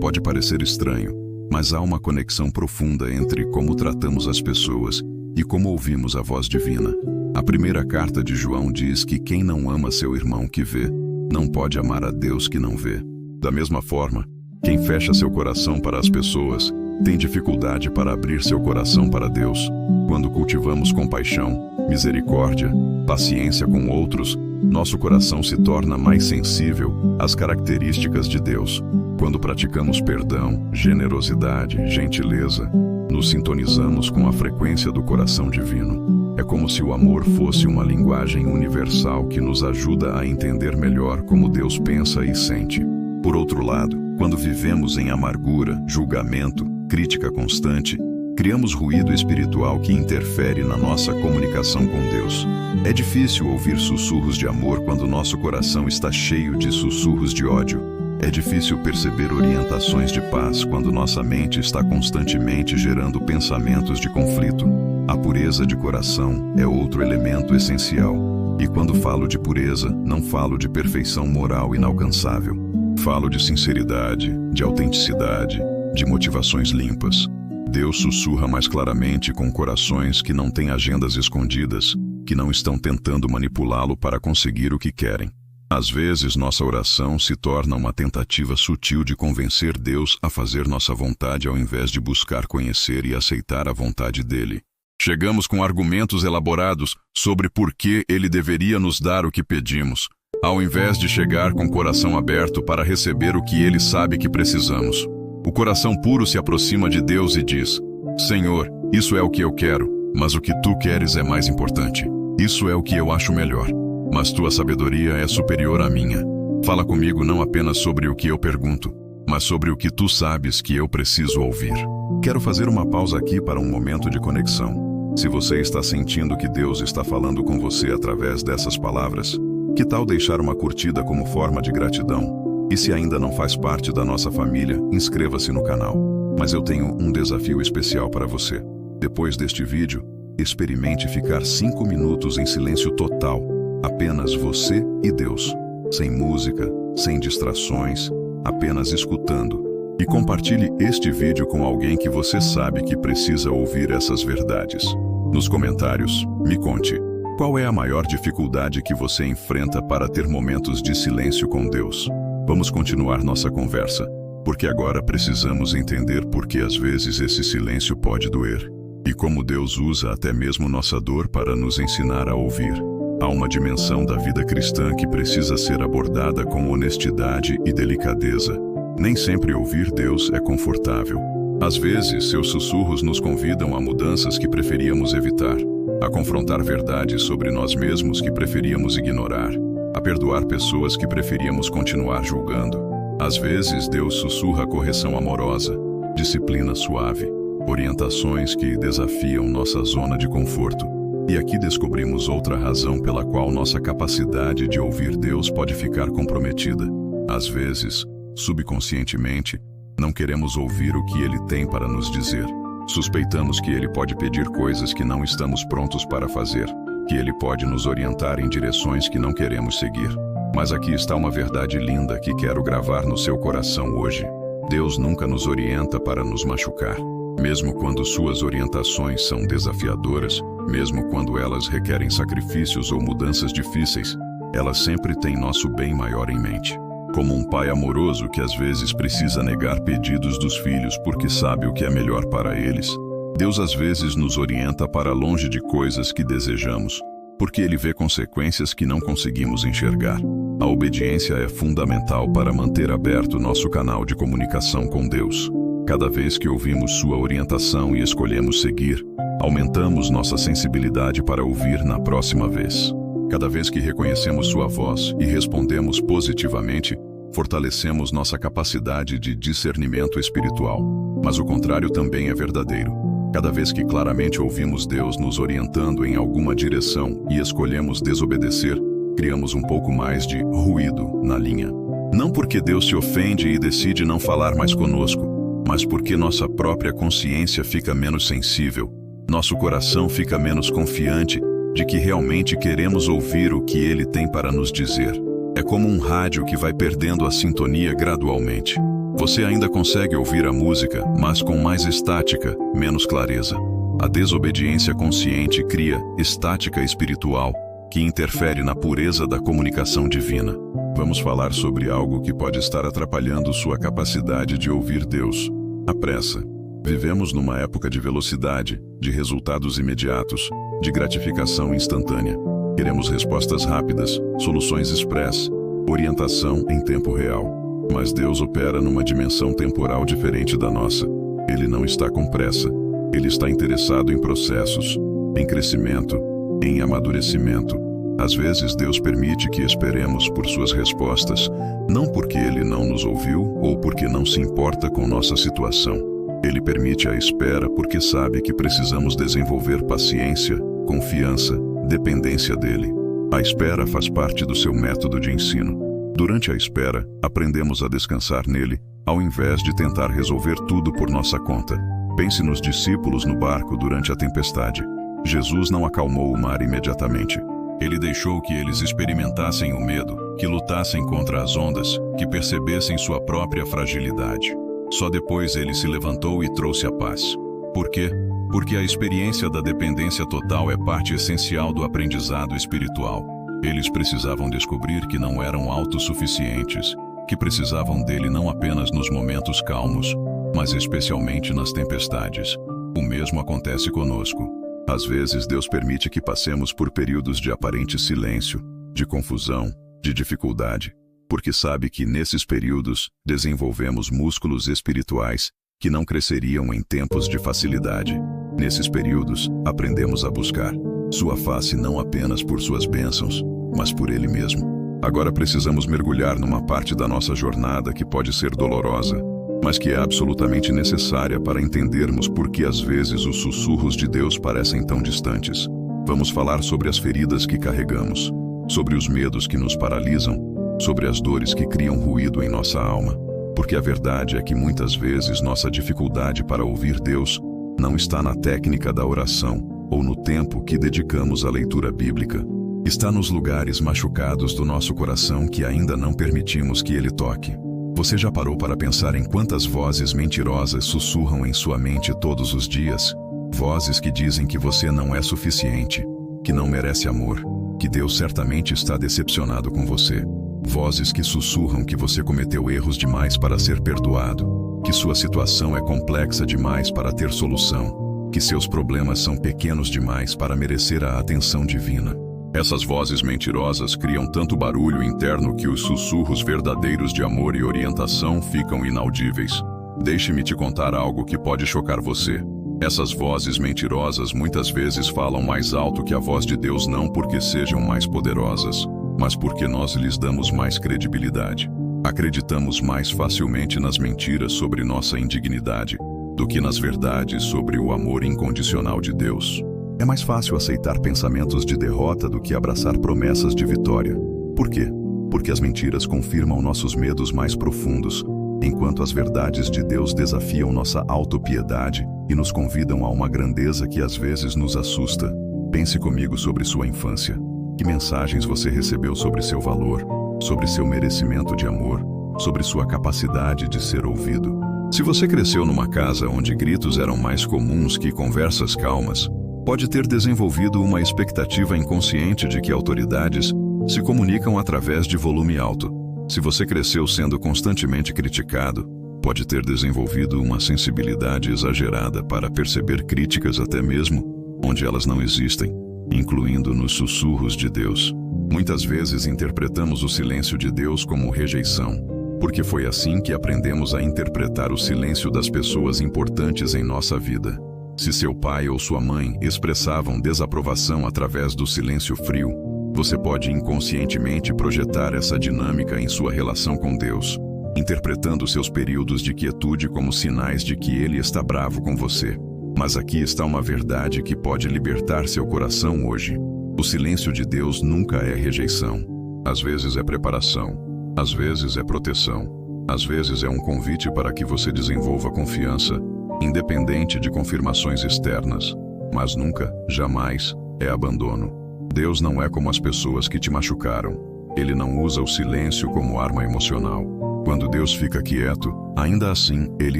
Pode parecer estranho, mas há uma conexão profunda entre como tratamos as pessoas e como ouvimos a voz divina. A primeira carta de João diz que quem não ama seu irmão que vê, não pode amar a Deus que não vê. Da mesma forma, quem fecha seu coração para as pessoas, tem dificuldade para abrir seu coração para Deus. Quando cultivamos compaixão, misericórdia, paciência com outros, nosso coração se torna mais sensível às características de Deus. Quando praticamos perdão, generosidade, gentileza, nos sintonizamos com a frequência do coração divino. É como se o amor fosse uma linguagem universal que nos ajuda a entender melhor como Deus pensa e sente. Por outro lado, quando vivemos em amargura, julgamento, crítica constante, criamos ruído espiritual que interfere na nossa comunicação com Deus. É difícil ouvir sussurros de amor quando nosso coração está cheio de sussurros de ódio. É difícil perceber orientações de paz quando nossa mente está constantemente gerando pensamentos de conflito. A pureza de coração é outro elemento essencial. E quando falo de pureza, não falo de perfeição moral inalcançável. Falo de sinceridade, de autenticidade, de motivações limpas. Deus sussurra mais claramente com corações que não têm agendas escondidas, que não estão tentando manipulá-lo para conseguir o que querem. Às vezes, nossa oração se torna uma tentativa sutil de convencer Deus a fazer nossa vontade ao invés de buscar conhecer e aceitar a vontade dele. Chegamos com argumentos elaborados sobre por que ele deveria nos dar o que pedimos, ao invés de chegar com o coração aberto para receber o que ele sabe que precisamos. O coração puro se aproxima de Deus e diz: Senhor, isso é o que eu quero, mas o que tu queres é mais importante. Isso é o que eu acho melhor, mas tua sabedoria é superior à minha. Fala comigo não apenas sobre o que eu pergunto, mas sobre o que tu sabes que eu preciso ouvir. Quero fazer uma pausa aqui para um momento de conexão. Se você está sentindo que Deus está falando com você através dessas palavras, que tal deixar uma curtida como forma de gratidão? E se ainda não faz parte da nossa família, inscreva-se no canal. Mas eu tenho um desafio especial para você. Depois deste vídeo, experimente ficar 5 minutos em silêncio total, apenas você e Deus, sem música, sem distrações, apenas escutando. E compartilhe este vídeo com alguém que você sabe que precisa ouvir essas verdades. Nos comentários, me conte, qual é a maior dificuldade que você enfrenta para ter momentos de silêncio com Deus? Vamos continuar nossa conversa, porque agora precisamos entender por que às vezes esse silêncio pode doer, e como Deus usa até mesmo nossa dor para nos ensinar a ouvir. Há uma dimensão da vida cristã que precisa ser abordada com honestidade e delicadeza. Nem sempre ouvir Deus é confortável. Às vezes, seus sussurros nos convidam a mudanças que preferíamos evitar, a confrontar verdades sobre nós mesmos que preferíamos ignorar, a perdoar pessoas que preferíamos continuar julgando. Às vezes, Deus sussurra correção amorosa, disciplina suave, orientações que desafiam nossa zona de conforto. E aqui descobrimos outra razão pela qual nossa capacidade de ouvir Deus pode ficar comprometida. Às vezes, subconscientemente, não queremos ouvir o que Ele tem para nos dizer. Suspeitamos que Ele pode pedir coisas que não estamos prontos para fazer, que Ele pode nos orientar em direções que não queremos seguir. Mas aqui está uma verdade linda que quero gravar no seu coração hoje. Deus nunca nos orienta para nos machucar. Mesmo quando suas orientações são desafiadoras, mesmo quando elas requerem sacrifícios ou mudanças difíceis, elas sempre têm nosso bem maior em mente. Como um pai amoroso que às vezes precisa negar pedidos dos filhos porque sabe o que é melhor para eles, Deus às vezes nos orienta para longe de coisas que desejamos, porque Ele vê consequências que não conseguimos enxergar. A obediência é fundamental para manter aberto nosso canal de comunicação com Deus. Cada vez que ouvimos sua orientação e escolhemos seguir, aumentamos nossa sensibilidade para ouvir na próxima vez. Cada vez que reconhecemos sua voz e respondemos positivamente, fortalecemos nossa capacidade de discernimento espiritual. Mas o contrário também é verdadeiro. Cada vez que claramente ouvimos Deus nos orientando em alguma direção e escolhemos desobedecer, criamos um pouco mais de ruído na linha. Não porque Deus se ofende e decide não falar mais conosco, mas porque nossa própria consciência fica menos sensível, nosso coração fica menos confiante de que realmente queremos ouvir o que Ele tem para nos dizer. É como um rádio que vai perdendo a sintonia gradualmente. Você ainda consegue ouvir a música, mas com mais estática, menos clareza. A desobediência consciente cria estática espiritual, que interfere na pureza da comunicação divina. Vamos falar sobre algo que pode estar atrapalhando sua capacidade de ouvir Deus: a pressa. Vivemos numa época de velocidade, de resultados imediatos, de gratificação instantânea. Queremos respostas rápidas, soluções express, orientação em tempo real. Mas Deus opera numa dimensão temporal diferente da nossa. Ele não está com pressa. Ele está interessado em processos, em crescimento, em amadurecimento. Às vezes Deus permite que esperemos por suas respostas, não porque Ele não nos ouviu ou porque não se importa com nossa situação. Ele permite a espera porque sabe que precisamos desenvolver paciência, confiança, dependência dele. A espera faz parte do seu método de ensino. Durante a espera, aprendemos a descansar nele, ao invés de tentar resolver tudo por nossa conta. Pense nos discípulos no barco durante a tempestade. Jesus não acalmou o mar imediatamente. Ele deixou que eles experimentassem o medo, que lutassem contra as ondas, que percebessem sua própria fragilidade. Só depois ele se levantou e trouxe a paz. Por quê? Porque a experiência da dependência total é parte essencial do aprendizado espiritual. Eles precisavam descobrir que não eram autossuficientes, que precisavam dele não apenas nos momentos calmos, mas especialmente nas tempestades. O mesmo acontece conosco. Às vezes Deus permite que passemos por períodos de aparente silêncio, de confusão, de dificuldade, porque sabe que nesses períodos desenvolvemos músculos espirituais que não cresceriam em tempos de facilidade. Nesses períodos, aprendemos a buscar sua face não apenas por suas bênçãos, mas por Ele mesmo. Agora precisamos mergulhar numa parte da nossa jornada que pode ser dolorosa, mas que é absolutamente necessária para entendermos por que às vezes os sussurros de Deus parecem tão distantes. Vamos falar sobre as feridas que carregamos, sobre os medos que nos paralisam, sobre as dores que criam ruído em nossa alma. Porque a verdade é que muitas vezes nossa dificuldade para ouvir Deus não está na técnica da oração ou no tempo que dedicamos à leitura bíblica. Está nos lugares machucados do nosso coração que ainda não permitimos que Ele toque. Você já parou para pensar em quantas vozes mentirosas sussurram em sua mente todos os dias? Vozes que dizem que você não é suficiente, que não merece amor, que Deus certamente está decepcionado com você. Vozes que sussurram que você cometeu erros demais para ser perdoado, que sua situação é complexa demais para ter solução, que seus problemas são pequenos demais para merecer a atenção divina. Essas vozes mentirosas criam tanto barulho interno que os sussurros verdadeiros de amor e orientação ficam inaudíveis. Deixe-me te contar algo que pode chocar você. Essas vozes mentirosas muitas vezes falam mais alto que a voz de Deus, não porque sejam mais poderosas, mas porque nós lhes damos mais credibilidade. Acreditamos mais facilmente nas mentiras sobre nossa indignidade do que nas verdades sobre o amor incondicional de Deus. É mais fácil aceitar pensamentos de derrota do que abraçar promessas de vitória. Por quê? Porque as mentiras confirmam nossos medos mais profundos, enquanto as verdades de Deus desafiam nossa autopiedade e nos convidam a uma grandeza que às vezes nos assusta. Pense comigo sobre sua infância. Que mensagens você recebeu sobre seu valor, sobre seu merecimento de amor, sobre sua capacidade de ser ouvido? Se você cresceu numa casa onde gritos eram mais comuns que conversas calmas, pode ter desenvolvido uma expectativa inconsciente de que autoridades se comunicam através de volume alto. Se você cresceu sendo constantemente criticado, pode ter desenvolvido uma sensibilidade exagerada para perceber críticas até mesmo onde elas não existem, incluindo nos sussurros de Deus. Muitas vezes interpretamos o silêncio de Deus como rejeição, porque foi assim que aprendemos a interpretar o silêncio das pessoas importantes em nossa vida. Se seu pai ou sua mãe expressavam desaprovação através do silêncio frio, você pode inconscientemente projetar essa dinâmica em sua relação com Deus, interpretando seus períodos de quietude como sinais de que Ele está bravo com você. Mas aqui está uma verdade que pode libertar seu coração hoje. O silêncio de Deus nunca é rejeição. Às vezes é preparação, às vezes é proteção, às vezes é um convite para que você desenvolva confiança, independente de confirmações externas, mas nunca, jamais, é abandono. Deus não é como as pessoas que te machucaram. Ele não usa o silêncio como arma emocional. Quando Deus fica quieto, ainda assim Ele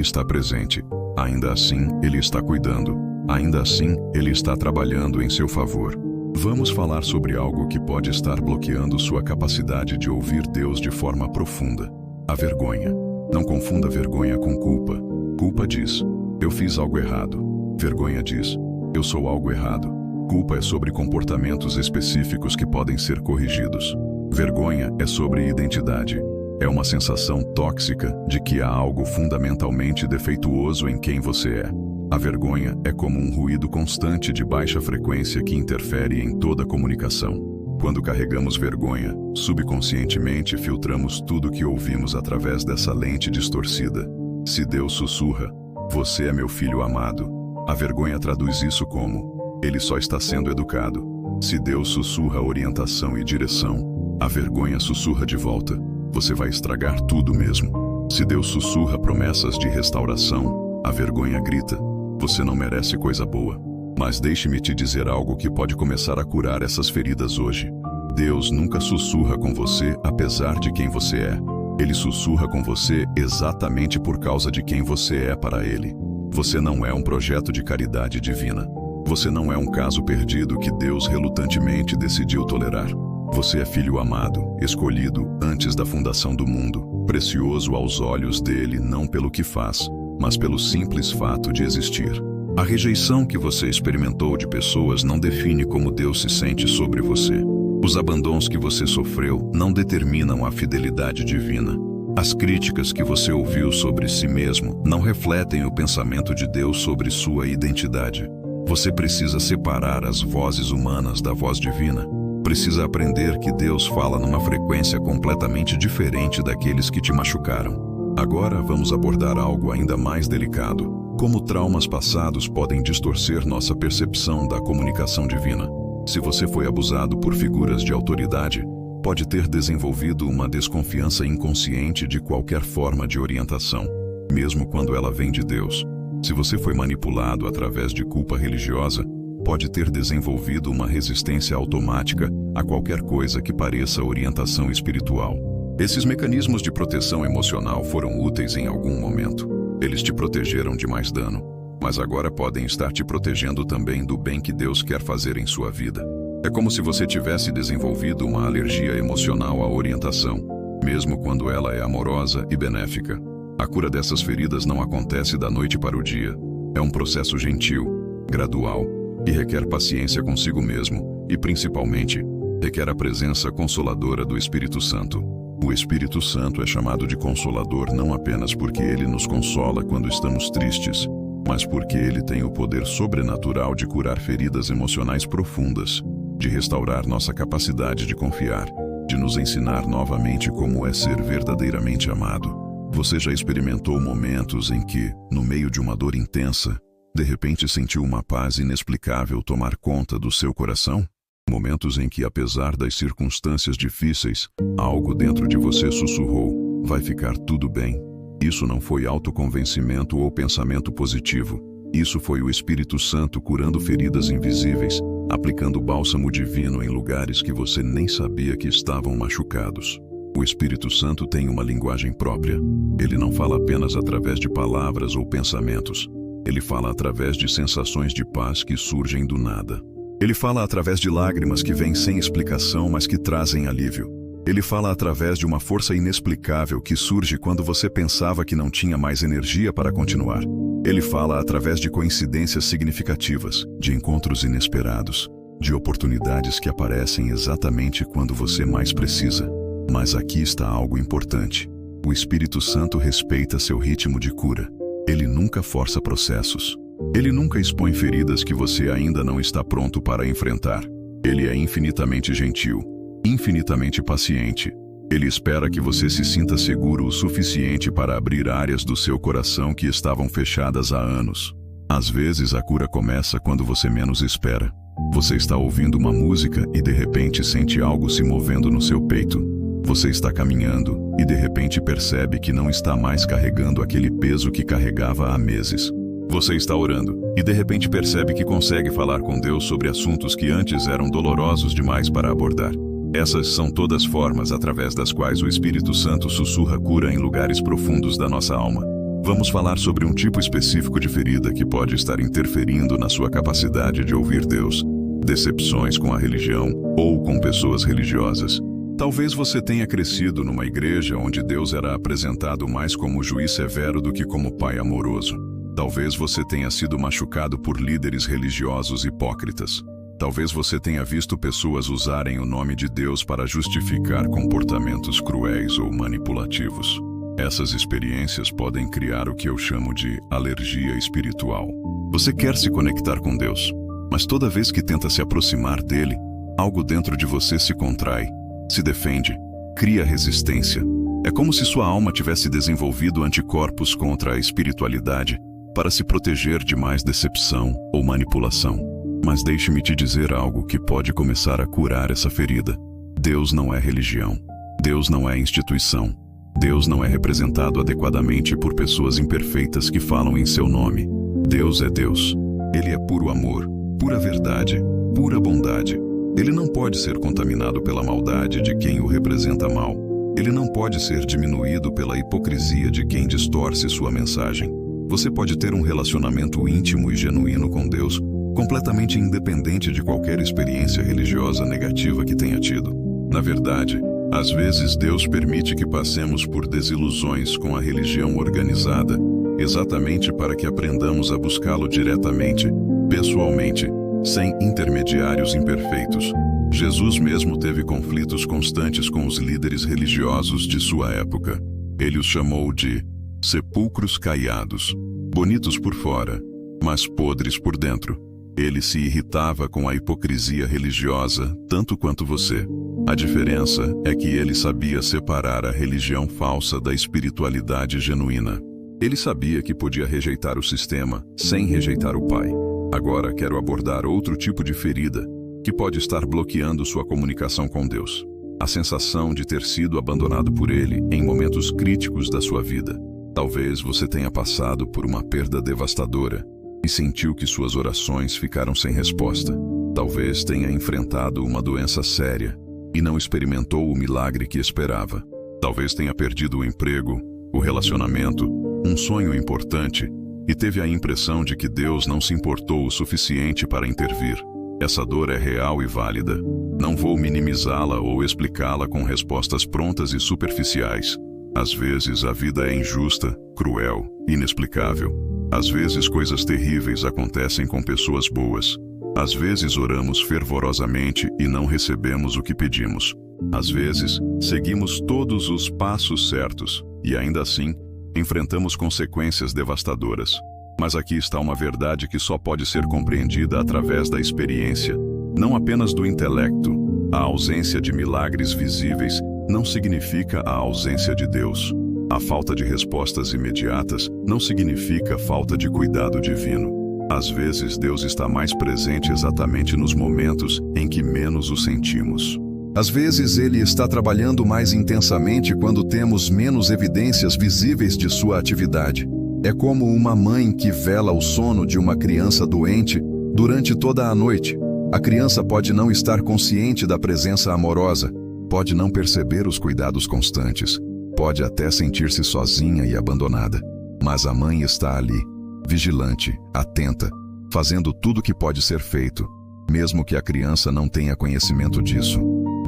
está presente. Ainda assim, Ele está cuidando. Ainda assim, Ele está trabalhando em seu favor. Vamos falar sobre algo que pode estar bloqueando sua capacidade de ouvir Deus de forma profunda. A vergonha. Não confunda vergonha com culpa. Culpa diz: eu fiz algo errado. Vergonha diz: eu sou algo errado. Culpa é sobre comportamentos específicos que podem ser corrigidos. Vergonha é sobre identidade. É uma sensação tóxica de que há algo fundamentalmente defeituoso em quem você é. A vergonha é como um ruído constante de baixa frequência que interfere em toda a comunicação. Quando carregamos vergonha, subconscientemente filtramos tudo que ouvimos através dessa lente distorcida. Se Deus sussurra: você é meu filho amado, a vergonha traduz isso como: ele só está sendo educado. Se Deus sussurra orientação e direção, a vergonha sussurra de volta: você vai estragar tudo mesmo. Se Deus sussurra promessas de restauração, a vergonha grita: você não merece coisa boa. Mas deixe-me te dizer algo que pode começar a curar essas feridas hoje. Deus nunca sussurra com você apesar de quem você é. Ele sussurra com você exatamente por causa de quem você é para Ele. Você não é um projeto de caridade divina. Você não é um caso perdido que Deus relutantemente decidiu tolerar. Você é filho amado, escolhido antes da fundação do mundo, precioso aos olhos dele não pelo que faz, mas pelo simples fato de existir. A rejeição que você experimentou de pessoas não define como Deus se sente sobre você. Os abandonos que você sofreu não determinam a fidelidade divina. As críticas que você ouviu sobre si mesmo não refletem o pensamento de Deus sobre sua identidade. Você precisa separar as vozes humanas da voz divina. Precisa aprender que Deus fala numa frequência completamente diferente daqueles que te machucaram. Agora vamos abordar algo ainda mais delicado: como traumas passados podem distorcer nossa percepção da comunicação divina. Se você foi abusado por figuras de autoridade, pode ter desenvolvido uma desconfiança inconsciente de qualquer forma de orientação, mesmo quando ela vem de Deus. Se você foi manipulado através de culpa religiosa, pode ter desenvolvido uma resistência automática a qualquer coisa que pareça orientação espiritual. Esses mecanismos de proteção emocional foram úteis em algum momento. Eles te protegeram de mais dano, mas agora podem estar te protegendo também do bem que Deus quer fazer em sua vida. É como se você tivesse desenvolvido uma alergia emocional à orientação, mesmo quando ela é amorosa e benéfica. A cura dessas feridas não acontece da noite para o dia. É um processo gentil, gradual e requer paciência consigo mesmo e, principalmente, requer a presença consoladora do Espírito Santo. O Espírito Santo é chamado de Consolador não apenas porque ele nos consola quando estamos tristes, mas porque ele tem o poder sobrenatural de curar feridas emocionais profundas, de restaurar nossa capacidade de confiar, de nos ensinar novamente como é ser verdadeiramente amado. Você já experimentou momentos em que, no meio de uma dor intensa, de repente sentiu uma paz inexplicável tomar conta do seu coração? Momentos em que, apesar das circunstâncias difíceis, algo dentro de você sussurrou: vai ficar tudo bem. Isso não foi autoconvencimento ou pensamento positivo. Isso foi o Espírito Santo curando feridas invisíveis, aplicando bálsamo divino em lugares que você nem sabia que estavam machucados. O Espírito Santo tem uma linguagem própria. Ele não fala apenas através de palavras ou pensamentos. Ele fala através de sensações de paz que surgem do nada. Ele fala através de lágrimas que vêm sem explicação, mas que trazem alívio. Ele fala através de uma força inexplicável que surge quando você pensava que não tinha mais energia para continuar. Ele fala através de coincidências significativas, de encontros inesperados, de oportunidades que aparecem exatamente quando você mais precisa. Mas aqui está algo importante. O Espírito Santo respeita seu ritmo de cura. Ele nunca força processos. Ele nunca expõe feridas que você ainda não está pronto para enfrentar. Ele é infinitamente gentil, infinitamente paciente. Ele espera que você se sinta seguro o suficiente para abrir áreas do seu coração que estavam fechadas há anos. Às vezes a cura começa quando você menos espera. Você está ouvindo uma música e de repente sente algo se movendo no seu peito. Você está caminhando e de repente percebe que não está mais carregando aquele peso que carregava há meses. Você está orando e de repente percebe que consegue falar com Deus sobre assuntos que antes eram dolorosos demais para abordar. Essas são todas formas através das quais o Espírito Santo sussurra cura em lugares profundos da nossa alma. Vamos falar sobre um tipo específico de ferida que pode estar interferindo na sua capacidade de ouvir Deus. Decepções com a religião ou com pessoas religiosas. Talvez você tenha crescido numa igreja onde Deus era apresentado mais como juiz severo do que como pai amoroso. Talvez você tenha sido machucado por líderes religiosos hipócritas. Talvez você tenha visto pessoas usarem o nome de Deus para justificar comportamentos cruéis ou manipulativos. Essas experiências podem criar o que eu chamo de alergia espiritual. Você quer se conectar com Deus, mas toda vez que tenta se aproximar dele, algo dentro de você se contrai, se defende, cria resistência. É como se sua alma tivesse desenvolvido anticorpos contra a espiritualidade para se proteger de mais decepção ou manipulação. Mas deixe-me te dizer algo que pode começar a curar essa ferida. Deus não é religião. Deus não é instituição. Deus não é representado adequadamente por pessoas imperfeitas que falam em seu nome. Deus é Deus. Ele é puro amor, pura verdade, pura bondade. Ele não pode ser contaminado pela maldade de quem o representa mal. Ele não pode ser diminuído pela hipocrisia de quem distorce sua mensagem. Você pode ter um relacionamento íntimo e genuíno com Deus, completamente independente de qualquer experiência religiosa negativa que tenha tido. Na verdade, às vezes Deus permite que passemos por desilusões com a religião organizada, exatamente para que aprendamos a buscá-lo diretamente, pessoalmente, sem intermediários imperfeitos. Jesus mesmo teve conflitos constantes com os líderes religiosos de sua época. Ele os chamou de sepulcros caiados, bonitos por fora, mas podres por dentro. Ele se irritava com a hipocrisia religiosa tanto quanto você. A diferença é que ele sabia separar a religião falsa da espiritualidade genuína. Ele sabia que podia rejeitar o sistema sem rejeitar o Pai. Agora quero abordar outro tipo de ferida que pode estar bloqueando sua comunicação com Deus. A sensação de ter sido abandonado por Ele em momentos críticos da sua vida. Talvez você tenha passado por uma perda devastadora e sentiu que suas orações ficaram sem resposta. Talvez tenha enfrentado uma doença séria e não experimentou o milagre que esperava. Talvez tenha perdido o emprego, o relacionamento, um sonho importante e teve a impressão de que Deus não se importou o suficiente para intervir. Essa dor é real e válida. Não vou minimizá-la ou explicá-la com respostas prontas e superficiais. Às vezes a vida é injusta, cruel, inexplicável. Às vezes coisas terríveis acontecem com pessoas boas. Às vezes oramos fervorosamente e não recebemos o que pedimos. Às vezes, seguimos todos os passos certos e ainda assim, enfrentamos consequências devastadoras. Mas aqui está uma verdade que só pode ser compreendida através da experiência, não apenas do intelecto. A ausência de milagres visíveis não significa a ausência de Deus. A falta de respostas imediatas não significa falta de cuidado divino. Às vezes, Deus está mais presente exatamente nos momentos em que menos o sentimos. Às vezes, Ele está trabalhando mais intensamente quando temos menos evidências visíveis de sua atividade. É como uma mãe que vela o sono de uma criança doente durante toda a noite. A criança pode não estar consciente da presença amorosa, pode não perceber os cuidados constantes, pode até sentir-se sozinha e abandonada. Mas a mãe está ali, vigilante, atenta, fazendo tudo o que pode ser feito, mesmo que a criança não tenha conhecimento disso.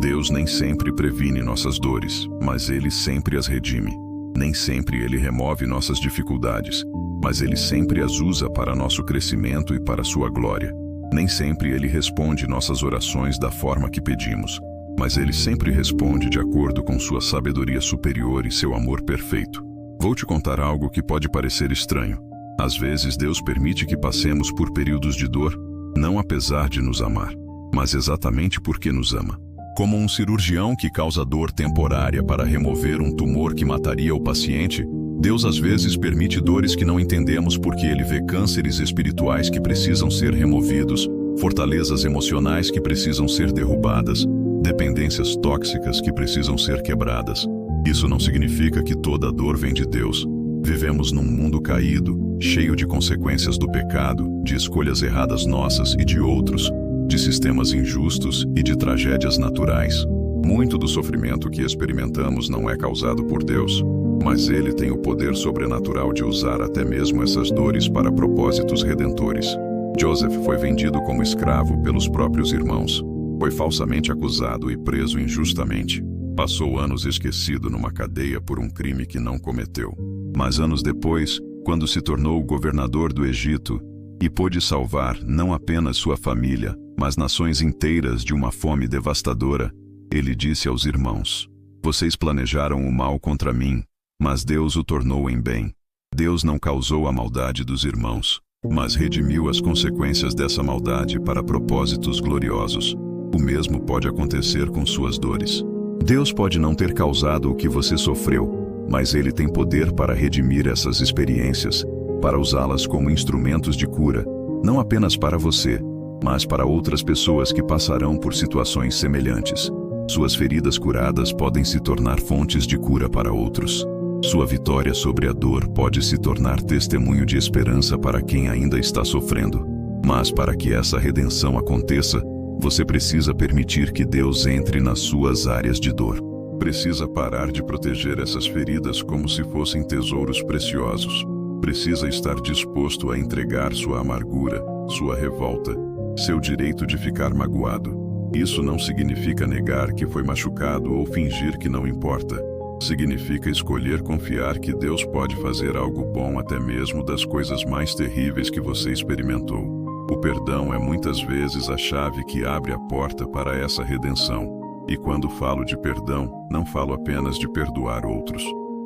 Deus nem sempre previne nossas dores, mas Ele sempre as redime. Nem sempre Ele remove nossas dificuldades, mas Ele sempre as usa para nosso crescimento e para sua glória. Nem sempre Ele responde nossas orações da forma que pedimos, mas Ele sempre responde de acordo com sua sabedoria superior e seu amor perfeito. Vou te contar algo que pode parecer estranho. Às vezes Deus permite que passemos por períodos de dor, não apesar de nos amar, mas exatamente porque nos ama. Como um cirurgião que causa dor temporária para remover um tumor que mataria o paciente, Deus às vezes permite dores que não entendemos porque Ele vê cânceres espirituais que precisam ser removidos, fortalezas emocionais que precisam ser derrubadas, dependências tóxicas que precisam ser quebradas. Isso não significa que toda dor vem de Deus. Vivemos num mundo caído, cheio de consequências do pecado, de escolhas erradas nossas e de outros, de sistemas injustos e de tragédias naturais. Muito do sofrimento que experimentamos não é causado por Deus, mas Ele tem o poder sobrenatural de usar até mesmo essas dores para propósitos redentores. Joseph foi vendido como escravo pelos próprios irmãos. Foi falsamente acusado e preso injustamente. Passou anos esquecido numa cadeia por um crime que não cometeu. Mas anos depois, quando se tornou governador do Egito e pôde salvar não apenas sua família, mas nações inteiras de uma fome devastadora, ele disse aos irmãos: "Vocês planejaram o mal contra mim, mas Deus o tornou em bem." Deus não causou a maldade dos irmãos, mas redimiu as consequências dessa maldade para propósitos gloriosos. O mesmo pode acontecer com suas dores. Deus pode não ter causado o que você sofreu, mas Ele tem poder para redimir essas experiências, para usá-las como instrumentos de cura, não apenas para você, mas para outras pessoas que passarão por situações semelhantes. Suas feridas curadas podem se tornar fontes de cura para outros. Sua vitória sobre a dor pode se tornar testemunho de esperança para quem ainda está sofrendo. Mas para que essa redenção aconteça, você precisa permitir que Deus entre nas suas áreas de dor. Precisa parar de proteger essas feridas como se fossem tesouros preciosos. Precisa estar disposto a entregar sua amargura, sua revolta, seu direito de ficar magoado. Isso não significa negar que foi machucado ou fingir que não importa. Significa escolher confiar que Deus pode fazer algo bom até mesmo das coisas mais terríveis que você experimentou. O perdão é muitas vezes a chave que abre a porta para essa redenção. E quando falo de perdão, não falo apenas de perdoar outros.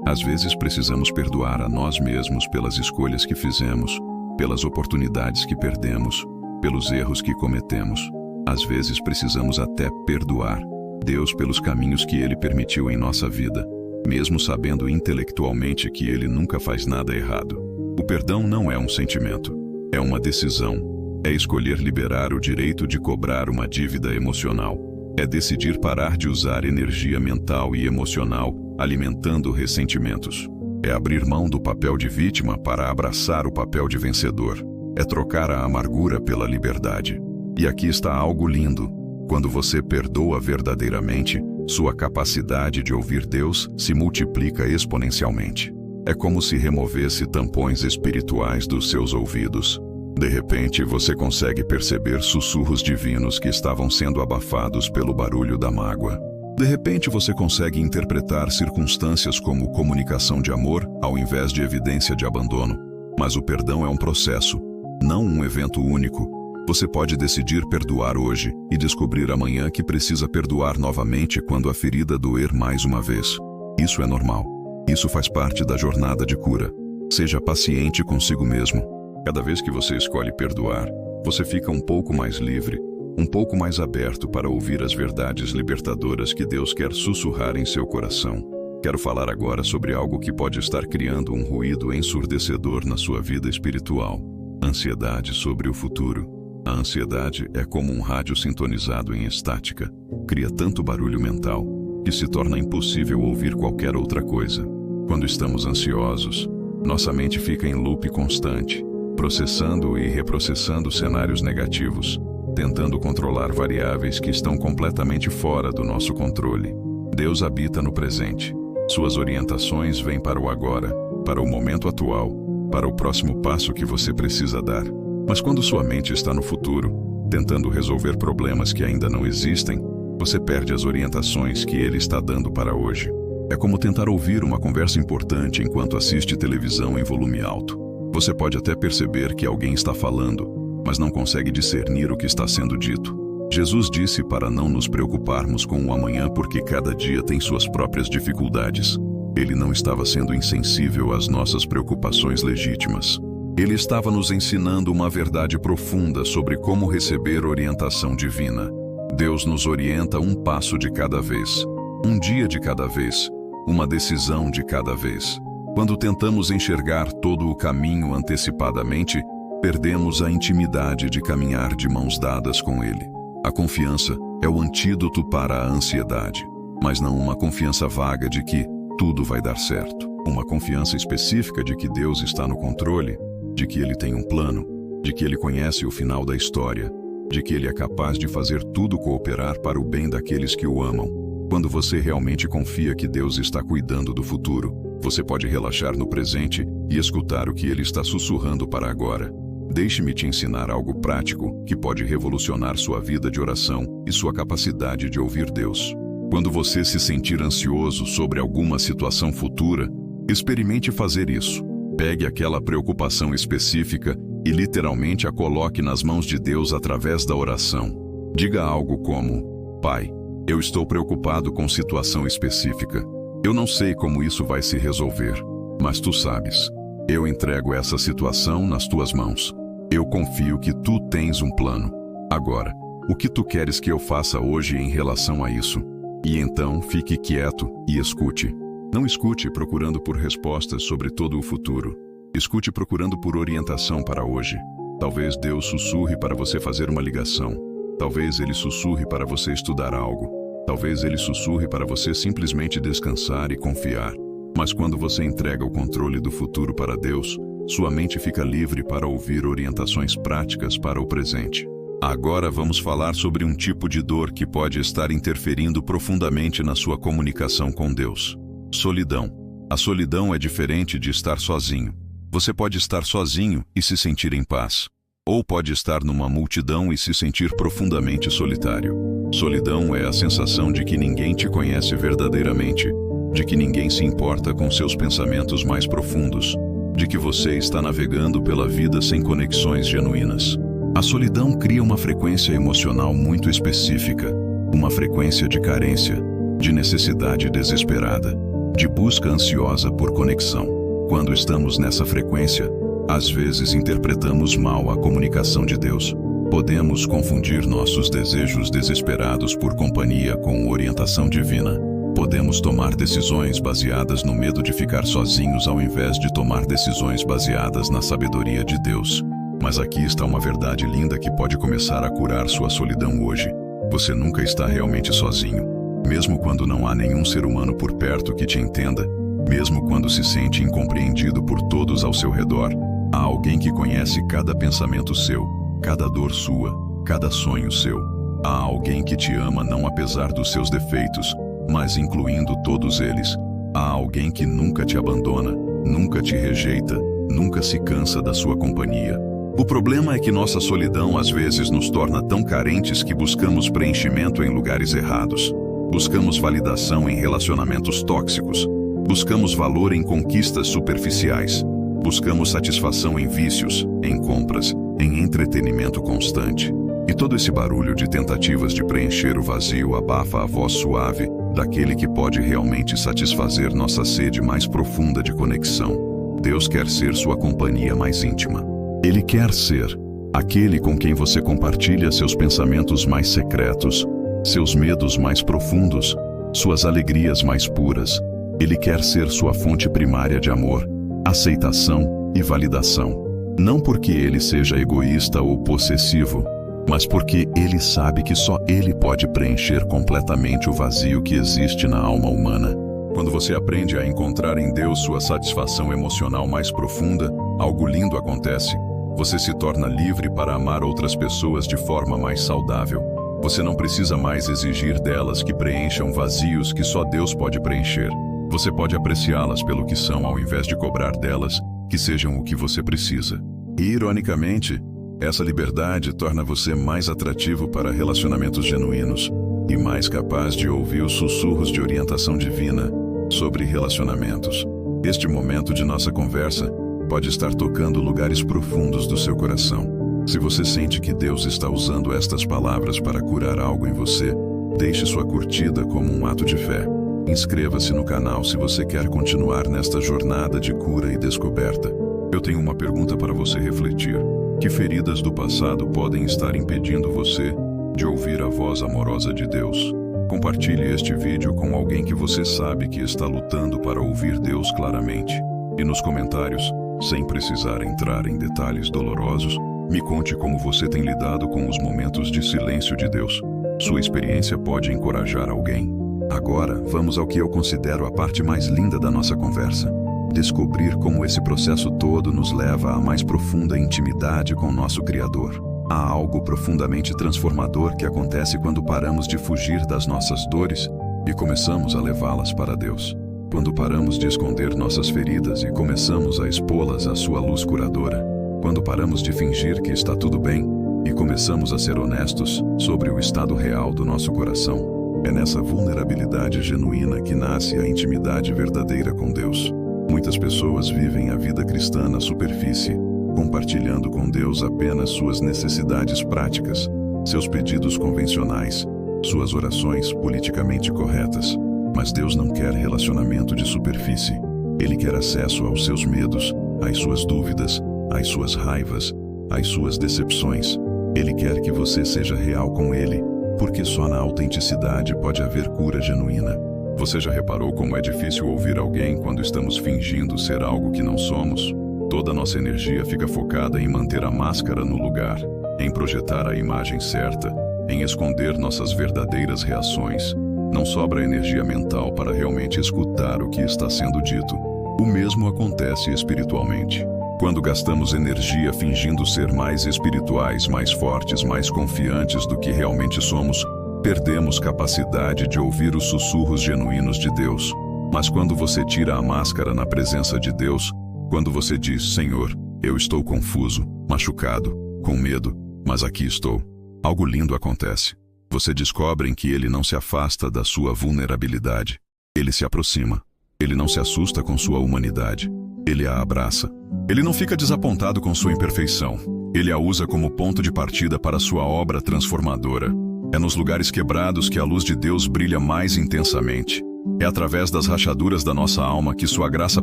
Às vezes precisamos perdoar a nós mesmos pelas escolhas que fizemos, pelas oportunidades que perdemos, pelos erros que cometemos. Às vezes precisamos até perdoar Deus pelos caminhos que Ele permitiu em nossa vida, mesmo sabendo intelectualmente que Ele nunca faz nada errado. O perdão não é um sentimento, é uma decisão. É escolher liberar o direito de cobrar uma dívida emocional. É decidir parar de usar energia mental e emocional alimentando ressentimentos. É abrir mão do papel de vítima para abraçar o papel de vencedor. É trocar a amargura pela liberdade. E aqui está algo lindo. Quando você perdoa verdadeiramente, sua capacidade de ouvir Deus se multiplica exponencialmente. É como se removesse tampões espirituais dos seus ouvidos. De repente, você consegue perceber sussurros divinos que estavam sendo abafados pelo barulho da mágoa. De repente, você consegue interpretar circunstâncias como comunicação de amor, ao invés de evidência de abandono. Mas o perdão é um processo, não um evento único. Você pode decidir perdoar hoje e descobrir amanhã que precisa perdoar novamente quando a ferida doer mais uma vez. Isso é normal. Isso faz parte da jornada de cura. Seja paciente consigo mesmo. Cada vez que você escolhe perdoar, você fica um pouco mais livre, um pouco mais aberto para ouvir as verdades libertadoras que Deus quer sussurrar em seu coração. Quero falar agora sobre algo que pode estar criando um ruído ensurdecedor na sua vida espiritual: ansiedade sobre o futuro. A ansiedade é como um rádio sintonizado em estática. Cria tanto barulho mental que se torna impossível ouvir qualquer outra coisa. Quando estamos ansiosos, nossa mente fica em loop constante, processando e reprocessando cenários negativos, tentando controlar variáveis que estão completamente fora do nosso controle. Deus habita no presente. Suas orientações vêm para o agora, para o momento atual, para o próximo passo que você precisa dar. Mas quando sua mente está no futuro, tentando resolver problemas que ainda não existem, você perde as orientações que Ele está dando para hoje. É como tentar ouvir uma conversa importante enquanto assiste televisão em volume alto. Você pode até perceber que alguém está falando, mas não consegue discernir o que está sendo dito. Jesus disse para não nos preocuparmos com o amanhã porque cada dia tem suas próprias dificuldades. Ele não estava sendo insensível às nossas preocupações legítimas. Ele estava nos ensinando uma verdade profunda sobre como receber orientação divina. Deus nos orienta um passo de cada vez, um dia de cada vez, uma decisão de cada vez. Quando tentamos enxergar todo o caminho antecipadamente, perdemos a intimidade de caminhar de mãos dadas com Ele. A confiança é o antídoto para a ansiedade, mas não uma confiança vaga de que tudo vai dar certo. Uma confiança específica de que Deus está no controle, de que Ele tem um plano, de que Ele conhece o final da história, de que Ele é capaz de fazer tudo cooperar para o bem daqueles que o amam. Quando você realmente confia que Deus está cuidando do futuro, você pode relaxar no presente e escutar o que Ele está sussurrando para agora. Deixe-me te ensinar algo prático que pode revolucionar sua vida de oração e sua capacidade de ouvir Deus. Quando você se sentir ansioso sobre alguma situação futura, experimente fazer isso. Pegue aquela preocupação específica e literalmente a coloque nas mãos de Deus através da oração. Diga algo como: Pai, eu estou preocupado com situação específica. Eu não sei como isso vai se resolver, mas tu sabes. Eu entrego essa situação nas tuas mãos. Eu confio que tu tens um plano. Agora, o que tu queres que eu faça hoje em relação a isso? E então fique quieto e escute. Não escute procurando por respostas sobre todo o futuro. Escute procurando por orientação para hoje. Talvez Deus sussurre para você fazer uma ligação. Talvez Ele sussurre para você estudar algo. Talvez Ele sussurre para você simplesmente descansar e confiar. Mas quando você entrega o controle do futuro para Deus, sua mente fica livre para ouvir orientações práticas para o presente. Agora vamos falar sobre um tipo de dor que pode estar interferindo profundamente na sua comunicação com Deus. Solidão. A solidão é diferente de estar sozinho. Você pode estar sozinho e se sentir em paz, ou pode estar numa multidão e se sentir profundamente solitário. Solidão é a sensação de que ninguém te conhece verdadeiramente, de que ninguém se importa com seus pensamentos mais profundos, de que você está navegando pela vida sem conexões genuínas. A solidão cria uma frequência emocional muito específica, uma frequência de carência, de necessidade desesperada, de busca ansiosa por conexão. Quando estamos nessa frequência, às vezes interpretamos mal a comunicação de Deus. Podemos confundir nossos desejos desesperados por companhia com orientação divina. Podemos tomar decisões baseadas no medo de ficar sozinhos ao invés de tomar decisões baseadas na sabedoria de Deus. Mas aqui está uma verdade linda que pode começar a curar sua solidão hoje. Você nunca está realmente sozinho. Mesmo quando não há nenhum ser humano por perto que te entenda, mesmo quando se sente incompreendido por todos ao seu redor, há alguém que conhece cada pensamento seu, cada dor sua, cada sonho seu. Há alguém que te ama não apesar dos seus defeitos, mas incluindo todos eles. Há alguém que nunca te abandona, nunca te rejeita, nunca se cansa da sua companhia. O problema é que nossa solidão às vezes nos torna tão carentes que buscamos preenchimento em lugares errados. Buscamos validação em relacionamentos tóxicos. Buscamos valor em conquistas superficiais. Buscamos satisfação em vícios, em compras, em entretenimento constante. E todo esse barulho de tentativas de preencher o vazio abafa a voz suave daquele que pode realmente satisfazer nossa sede mais profunda de conexão. Deus quer ser sua companhia mais íntima. Ele quer ser aquele com quem você compartilha seus pensamentos mais secretos, seus medos mais profundos, suas alegrias mais puras. Ele quer ser sua fonte primária de amor, aceitação e validação. Não porque ele seja egoísta ou possessivo, mas porque ele sabe que só ele pode preencher completamente o vazio que existe na alma humana. Quando você aprende a encontrar em Deus sua satisfação emocional mais profunda, algo lindo acontece. Você se torna livre para amar outras pessoas de forma mais saudável. Você não precisa mais exigir delas que preencham vazios que só Deus pode preencher. Você pode apreciá-las pelo que são ao invés de cobrar delas que sejam o que você precisa. E, ironicamente, essa liberdade torna você mais atrativo para relacionamentos genuínos e mais capaz de ouvir os sussurros de orientação divina sobre relacionamentos. Este momento de nossa conversa pode estar tocando lugares profundos do seu coração. Se você sente que Deus está usando estas palavras para curar algo em você, deixe sua curtida como um ato de fé. Inscreva-se no canal se você quer continuar nesta jornada de cura e descoberta. Eu tenho uma pergunta para você refletir. Que feridas do passado podem estar impedindo você de ouvir a voz amorosa de Deus? Compartilhe este vídeo com alguém que você sabe que está lutando para ouvir Deus claramente. E nos comentários, sem precisar entrar em detalhes dolorosos, me conte como você tem lidado com os momentos de silêncio de Deus. Sua experiência pode encorajar alguém. Agora, vamos ao que eu considero a parte mais linda da nossa conversa. Descobrir como esse processo todo nos leva à mais profunda intimidade com nosso Criador. Há algo profundamente transformador que acontece quando paramos de fugir das nossas dores e começamos a levá-las para Deus. Quando paramos de esconder nossas feridas e começamos a expô-las à sua luz curadora. Quando paramos de fingir que está tudo bem e começamos a ser honestos sobre o estado real do nosso coração. É nessa vulnerabilidade genuína que nasce a intimidade verdadeira com Deus. Muitas pessoas vivem a vida cristã na superfície, compartilhando com Deus apenas suas necessidades práticas, seus pedidos convencionais, suas orações politicamente corretas. Mas Deus não quer relacionamento de superfície. Ele quer acesso aos seus medos, às suas dúvidas, às suas raivas, às suas decepções. Ele quer que você seja real com Ele, porque só na autenticidade pode haver cura genuína. Você já reparou como é difícil ouvir alguém quando estamos fingindo ser algo que não somos? Toda nossa energia fica focada em manter a máscara no lugar, em projetar a imagem certa, em esconder nossas verdadeiras reações. Não sobra energia mental para realmente escutar o que está sendo dito. O mesmo acontece espiritualmente. Quando gastamos energia fingindo ser mais espirituais, mais fortes, mais confiantes do que realmente somos, perdemos capacidade de ouvir os sussurros genuínos de Deus. Mas quando você tira a máscara na presença de Deus, quando você diz, Senhor, eu estou confuso, machucado, com medo, mas aqui estou, algo lindo acontece. Você descobre em que Ele não se afasta da sua vulnerabilidade. Ele se aproxima. Ele não se assusta com sua humanidade. Ele a abraça. Ele não fica desapontado com sua imperfeição. Ele a usa como ponto de partida para sua obra transformadora. É nos lugares quebrados que a luz de Deus brilha mais intensamente. É através das rachaduras da nossa alma que sua graça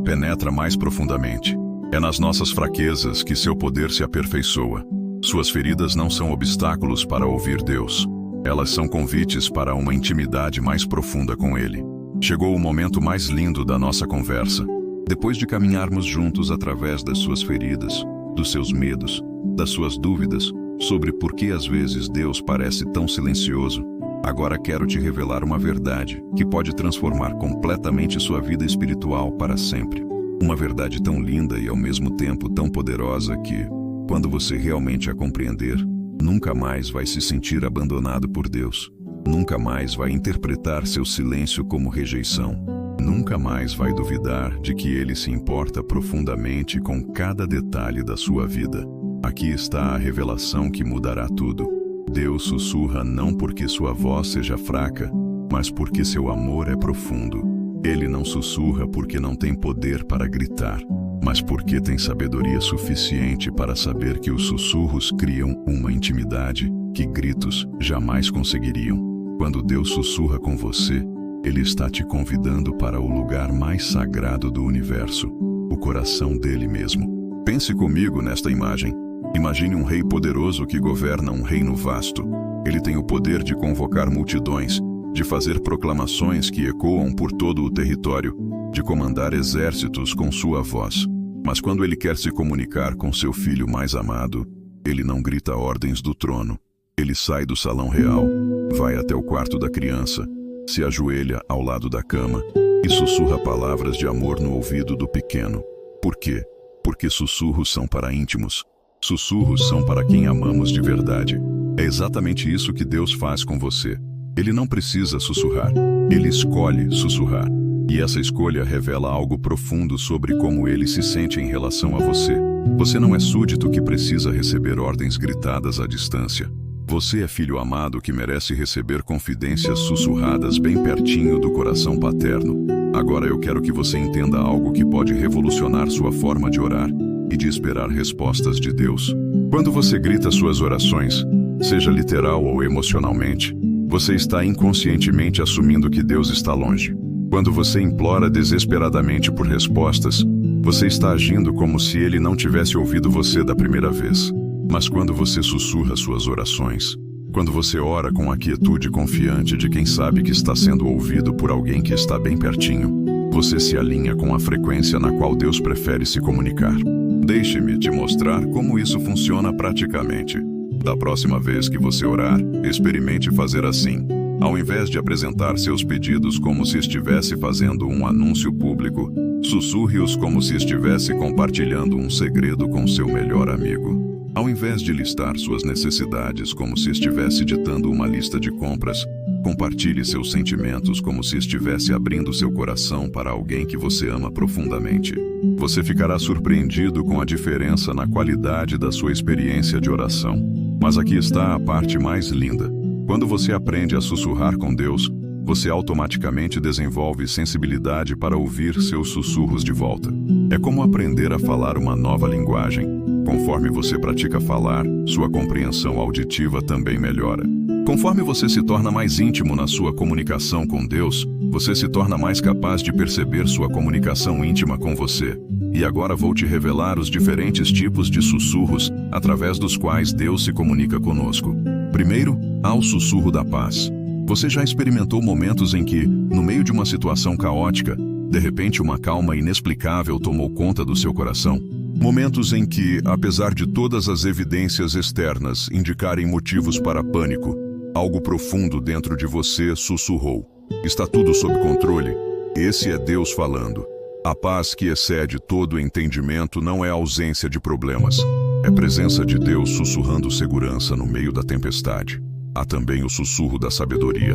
penetra mais profundamente. É nas nossas fraquezas que seu poder se aperfeiçoa. Suas feridas não são obstáculos para ouvir Deus. Elas são convites para uma intimidade mais profunda com Ele. Chegou o momento mais lindo da nossa conversa. Depois de caminharmos juntos através das suas feridas, dos seus medos, das suas dúvidas sobre por que às vezes Deus parece tão silencioso, agora quero te revelar uma verdade que pode transformar completamente sua vida espiritual para sempre. Uma verdade tão linda e ao mesmo tempo tão poderosa que, quando você realmente a compreender, nunca mais vai se sentir abandonado por Deus. Nunca mais vai interpretar seu silêncio como rejeição. Nunca mais vai duvidar de que Ele se importa profundamente com cada detalhe da sua vida. Aqui está a revelação que mudará tudo. Deus sussurra não porque sua voz seja fraca, mas porque seu amor é profundo. Ele não sussurra porque não tem poder para gritar, mas porque tem sabedoria suficiente para saber que os sussurros criam uma intimidade que gritos jamais conseguiriam. Quando Deus sussurra com você, Ele está te convidando para o lugar mais sagrado do universo, o coração dele mesmo. Pense comigo nesta imagem. Imagine um rei poderoso que governa um reino vasto. Ele tem o poder de convocar multidões, de fazer proclamações que ecoam por todo o território, de comandar exércitos com sua voz. Mas quando ele quer se comunicar com seu filho mais amado, ele não grita ordens do trono. Ele sai do salão real, vai até o quarto da criança, se ajoelha ao lado da cama e sussurra palavras de amor no ouvido do pequeno. Por quê? Porque sussurros são para íntimos. Sussurros são para quem amamos de verdade. É exatamente isso que Deus faz com você. Ele não precisa sussurrar, Ele escolhe sussurrar. E essa escolha revela algo profundo sobre como Ele se sente em relação a você. Você não é súdito que precisa receber ordens gritadas à distância. Você é filho amado que merece receber confidências sussurradas bem pertinho do coração paterno. Agora eu quero que você entenda algo que pode revolucionar sua forma de orar e de esperar respostas de Deus. Quando você grita suas orações, seja literal ou emocionalmente, você está inconscientemente assumindo que Deus está longe. Quando você implora desesperadamente por respostas, você está agindo como se Ele não tivesse ouvido você da primeira vez. Mas quando você sussurra suas orações, quando você ora com a quietude confiante de quem sabe que está sendo ouvido por alguém que está bem pertinho, você se alinha com a frequência na qual Deus prefere se comunicar. Deixe-me te mostrar como isso funciona praticamente. Da próxima vez que você orar, experimente fazer assim. Ao invés de apresentar seus pedidos como se estivesse fazendo um anúncio público, sussurre-os como se estivesse compartilhando um segredo com seu melhor amigo. Ao invés de listar suas necessidades como se estivesse ditando uma lista de compras, compartilhe seus sentimentos como se estivesse abrindo seu coração para alguém que você ama profundamente. Você ficará surpreendido com a diferença na qualidade da sua experiência de oração. Mas aqui está a parte mais linda. Quando você aprende a sussurrar com Deus, você automaticamente desenvolve sensibilidade para ouvir seus sussurros de volta. É como aprender a falar uma nova linguagem. Conforme você pratica falar, sua compreensão auditiva também melhora. Conforme você se torna mais íntimo na sua comunicação com Deus, você se torna mais capaz de perceber sua comunicação íntima com você. E agora vou te revelar os diferentes tipos de sussurros através dos quais Deus se comunica conosco. Primeiro, há o sussurro da paz. Você já experimentou momentos em que, no meio de uma situação caótica, de repente uma calma inexplicável tomou conta do seu coração? Momentos em que, apesar de todas as evidências externas indicarem motivos para pânico, algo profundo dentro de você sussurrou: está tudo sob controle? Esse é Deus falando. A paz que excede todo entendimento não é ausência de problemas. É presença de Deus sussurrando segurança no meio da tempestade. Há também o sussurro da sabedoria.